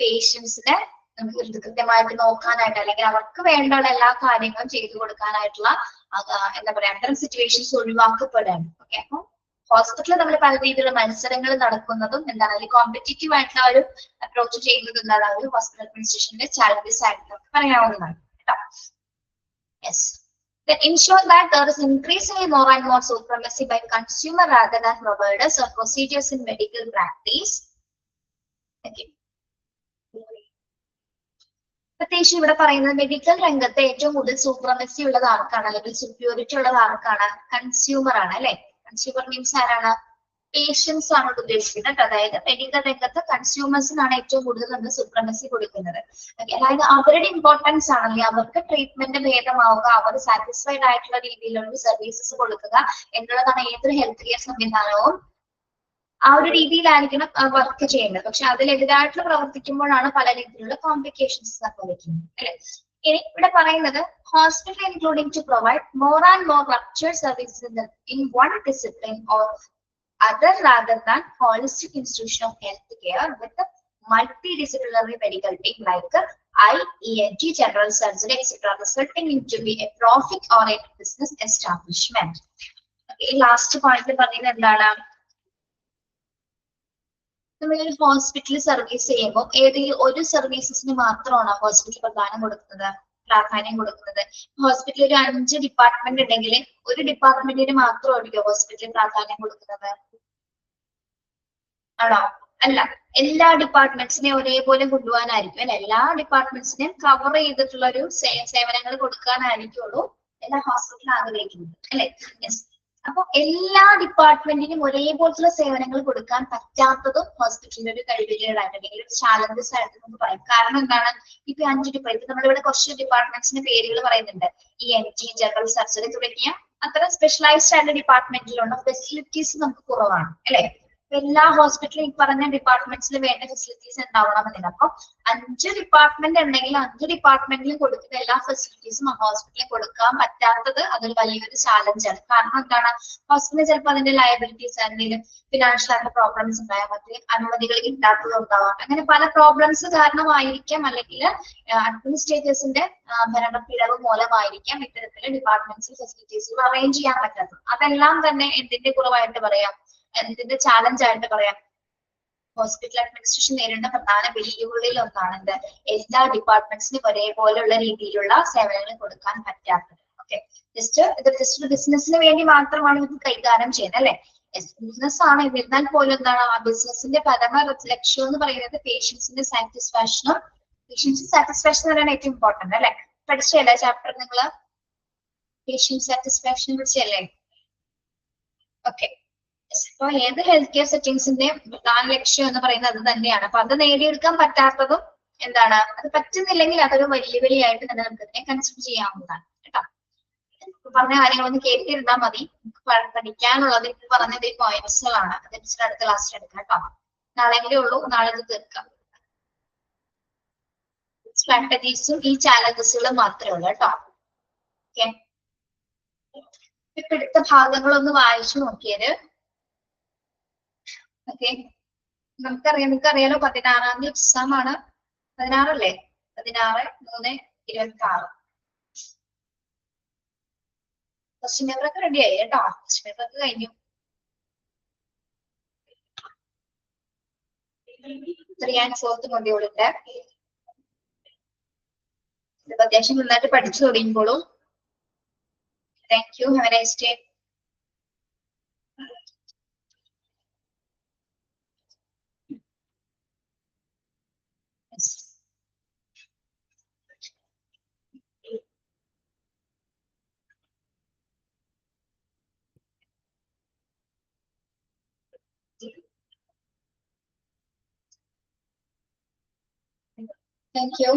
[SPEAKER 1] പേഷ്യൻസിനെ നമുക്ക് കൃത്യമായിട്ട് നോക്കാനായിട്ട് അല്ലെങ്കിൽ അവർക്ക് വേണ്ട എല്ലാ കാര്യങ്ങളും ചെയ്തു കൊടുക്കാനായിട്ടുള്ള എന്താ പറയാ അത്തരം സിറ്റുവേഷൻസ് ഒഴിവാക്കപ്പെടുകയാണ്. ഓക്കെ, അപ്പൊ ഹോസ്പിറ്റലിൽ നമ്മൾ പല രീതിയിലുള്ള മത്സരങ്ങൾ നടക്കുന്നതും എന്താണ് അല്ലെങ്കിൽ കോമ്പറ്റേറ്റീവ് ആയിട്ടുള്ള ഒരു അപ്രോച്ച് ചെയ്യുന്നത് എന്താണ് ഒരു ഹോസ്പിറ്റൽ അഡ്മിനിസ്ട്രേഷന്റെ ചാലഞ്ചസ് ആയിട്ട് നമുക്ക് പറയാവുന്നതാണ് കേട്ടോ. Yes, that ensure that there is increasingly more and more supremacy by consumer rather than providers of procedures in medical practice. Okay. പ്രത്യേകിച്ച് ഇവിടെ പറയുന്നത് മെഡിക്കൽ രംഗത്ത് ഏറ്റവും കൂടുതൽ സൂപ്രമസി ഉള്ളത് ആർക്കാണ് അല്ലെങ്കിൽ സുപ്യൂരിറ്റി ഉള്ളത് ആർക്കാണ്? കൺസ്യൂമർ ആണ് അല്ലെ. കൺസ്യൂമർ മീൻസ് ആരാണ്? പേഷ്യൻസ് ആണ് ഉദ്ദേശിക്കുന്നത്. അതായത് മെഡിക്കൽ രംഗത്ത് കൺസ്യൂമേഴ്സിനാണ് ഏറ്റവും കൂടുതൽ നമ്മൾ സുപ്രമസി കൊടുക്കുന്നത്. അതായത് അവരുടെ ഇമ്പോർട്ടൻസ് ആണെങ്കിൽ അവർക്ക് ട്രീറ്റ്മെന്റ് ഭേദമാവുക, അവർ സാറ്റിസ്ഫൈഡ് ആയിട്ടുള്ള രീതിയിലുള്ള സർവീസസ് കൊടുക്കുക എന്നുള്ളതാണ് ഏതൊരു ഹെൽത്ത് കെയർ സംവിധാനവും ആ ഒരു രീതിയിലായിരിക്കണം വർക്ക് ചെയ്യേണ്ടത്. പക്ഷെ അതിലെതിരായിട്ട് പ്രവർത്തിക്കുമ്പോഴാണ് പല രീതിയിലുള്ള കോംപ്ലിക്കേഷൻസ് സംഭവിക്കുന്നത് അല്ലെ. ഇനി ഇവിടെ പറയുന്നത് hospital including to provide more and more ruptured services in one discipline or other rather than holistic institution of health care with a multidisciplinary medical team like eye, ENT, general surgery, etc., resulting in to be a profit-oriented business establishment. Okay, last point പറയുന്നത് എന്താണ്? നമ്മളൊരു hospital service ചെയ്യുമ്പോൾ ഏതെങ്കിലും ഒരു സർവീസസിന് മാത്രമാണ് hospital പ്രാധാന്യം കൊടുക്കുന്നത്. ഹോസ്പിറ്റലിൽ ഒരു 5 ഡിപ്പാർട്ട്മെന്റ് ഉണ്ടെങ്കിൽ ഒരു ഡിപ്പാർട്ട്മെന്റിന് മാത്രമായിരിക്കും ഹോസ്പിറ്റലിൽ പ്രാധാന്യം കൊടുക്കുന്നത് ആണോ? അല്ല, എല്ലാ ഡിപ്പാർട്ട്മെന്റ്സിനെയും ഒരേപോലെ കൊണ്ടുപോകാനായിരിക്കും അല്ലെ. എല്ലാ ഡിപ്പാർട്ട്മെന്റ്സിനെയും കവർ ചെയ്തിട്ടുള്ള ഒരു സേവനങ്ങൾ കൊടുക്കാനായിരിക്കുള്ളൂ എല്ലാ ഹോസ്പിറ്റലും ആഗ്രഹിക്കുന്നത് അല്ലെ. അപ്പൊ എല്ലാ ഡിപ്പാർട്ട്മെന്റിനും ഒരേപോലത്തുള്ള സേവനങ്ങൾ കൊടുക്കാൻ പറ്റാത്തതും ഹോസ്പിറ്റലിന്റെ ഒരു കഴിവുകേടായിട്ട് അല്ലെങ്കിൽ ഒരു ചാലഞ്ചസ് ആയിട്ട് നമുക്ക് പറയാം. കാരണം എന്താണ്? ഇപ്പൊ 5 ഡിപ്പാർട്ട്മെന്റ് നമ്മളിവിടെ കുറച്ച് ഡിപ്പാർട്ട്മെന്റ്സിന്റെ പേരുകൾ പറയുന്നുണ്ട്. ENT, ജനറൽ സർജറി തുടങ്ങിയ അത്ര സ്പെഷ്യലൈസ്ഡ് ആയിട്ടുള്ള ഡിപ്പാർട്ട്മെന്റിലുള്ള ഫെസിലിറ്റീസ് നമുക്ക് കുറവാണ് അല്ലെ. എല്ലാ ഹോസ്പിറ്റലും ഈ പറഞ്ഞ ഡിപ്പാർട്ട്മെന്റ്സിൽ വേണ്ട ഫെസിലിറ്റീസ് ഉണ്ടാവണമെന്നില്ല. അപ്പൊ 5 ഡിപ്പാർട്ട്മെന്റ് ഉണ്ടെങ്കിൽ 5 ഡിപ്പാർട്ട്മെന്റിലും കൊടുക്കുന്ന എല്ലാ ഫെസിലിറ്റീസും ആ ഹോസ്പിറ്റലിൽ കൊടുക്കാൻ പറ്റാത്തത് അതൊരു വലിയൊരു ചാലഞ്ചാണ്. കാരണം എന്താണ്, ഹോസ്പിറ്റലിൽ ചിലപ്പോൾ അതിന്റെ ലയബിലിറ്റീസ് എന്തെങ്കിലും ഫിനാൻഷ്യൽ ആയിട്ട് പ്രോബ്ലംസ് ഉണ്ടായാൽ മതി, അനുമതികൾ കിട്ടാത്തത് ഉണ്ടാവാം, അങ്ങനെ പല പ്രോബ്ലംസ് കാരണമായിരിക്കാം, അല്ലെങ്കിൽ അഡ്മിനിസ്ട്രേറ്റേഴ്സിന്റെ ഭരണപ്പിഴവ് മൂലമായിരിക്കാം ഇത്തരത്തില് ഡിപ്പാർട്ട്മെന്റ്സിൽ ഫെസിലിറ്റീസുകൾ അറേഞ്ച് ചെയ്യാൻ പറ്റാത്തത്. അതെല്ലാം തന്നെ എന്തിന്റെ കുറവായിട്ട് പറയാം, എന്തിന്റെ ചാലഞ്ച് ആയിട്ട് പറയാം, ഹോസ്പിറ്റൽ അഡ്മിനിസ്ട്രേഷൻ നേരിടുന്ന പ്രധാന വെല്ലുവിളിയിൽ ഒന്നാണ് എന്ത്, എല്ലാ ഡിപ്പാർട്ട്മെന്റ്സിനും ഒരേപോലെയുള്ള രീതിയിലുള്ള സേവനങ്ങൾ കൊടുക്കാൻ പറ്റാത്തത്. ഓക്കെ, ജസ്റ്റ് ബിസിനസിന് വേണ്ടി മാത്രമാണ് ഇത് കൈകാര്യം ചെയ്യുന്നത് അല്ലെ. ബിസിനസ് ആണ്, എന്നിരുന്നാൽ പോലും എന്താണ് ആ ബിസിനസിന്റെ പരമ ലക്ഷ്യം എന്ന് പറയുന്നത് പേഷ്യൻസിന്റെ സാറ്റിസ്ഫാക്ഷനും, പേഷ്യൻസ് സാറ്റിസ്ഫാക്ഷൻ എന്ന് പറയുന്നത് ഏറ്റവും ഇമ്പോർട്ടന്റ് അല്ലെ. പഠിച്ചല്ലേ ചാപ്റ്റർ നിങ്ങള്, പേഷ്യന്റ് സാറ്റിസ്ഫാക്ഷനെ കുറിച്ചല്ലേ? ഓക്കെ, അപ്പൊ ഏത് ഹെൽത്ത് കെയർ സെറ്റിംഗ്സിന്റെ പ്രധാന ലക്ഷ്യം എന്ന് പറയുന്നത് അത് തന്നെയാണ്. അപ്പൊ അത് നേടിയെടുക്കാൻ പറ്റാത്തതും എന്താണ്, അത് പറ്റുന്നില്ലെങ്കിൽ അതൊരു വെല്ലുവിളിയായിട്ട് തന്നെ നമുക്ക് ഇതിനെ കൺസിഡർ ചെയ്യാവുന്നതാണ് കേട്ടോ. പറഞ്ഞ കാര്യങ്ങളൊന്ന് കേട്ടിരുന്നാൽ മതി. പഠിക്കാനുള്ളത് ഇപ്പൊ പറഞ്ഞത് ഈ പോയിന്റ്സുകളാണ്. അതനുസരിച്ച് അടുത്ത ക്ലാസ്സിൽ എടുക്കാം കേട്ടോ. നാളെങ്കിലും ഉള്ളൂ, നാളെ ഇത് തീർക്കാം. സ്ട്രാറ്റജീസും ഈ ചാലഞ്ചസുകളും മാത്രമേ ഉള്ളൂ കേട്ടോ. ഓക്കെ, ഇപ്പൊ എടുത്ത ഭാഗങ്ങളൊന്ന് വായിച്ചു നോക്കിയത്. ഓക്കെ, നിങ്ങൾക്കറിയാലോ 16-ാം തീയതി എക്സാം ആണ്. 16 16/3/26. ക്വസ്റ്റ്യൻ പേപ്പർ ഒക്കെ റെഡി ആയി കേട്ടോ. ക്വസ്റ്റ്യൻ പേപ്പർ ഒക്കെ കഴിഞ്ഞു. 3 and 4th മൊഡ്യൂളിന്റെ അത്യാവശ്യം നന്നായിട്ട് പഠിച്ചു തുടങ്ങിക്കോളൂ. Thank you, have a nice day. Thank you.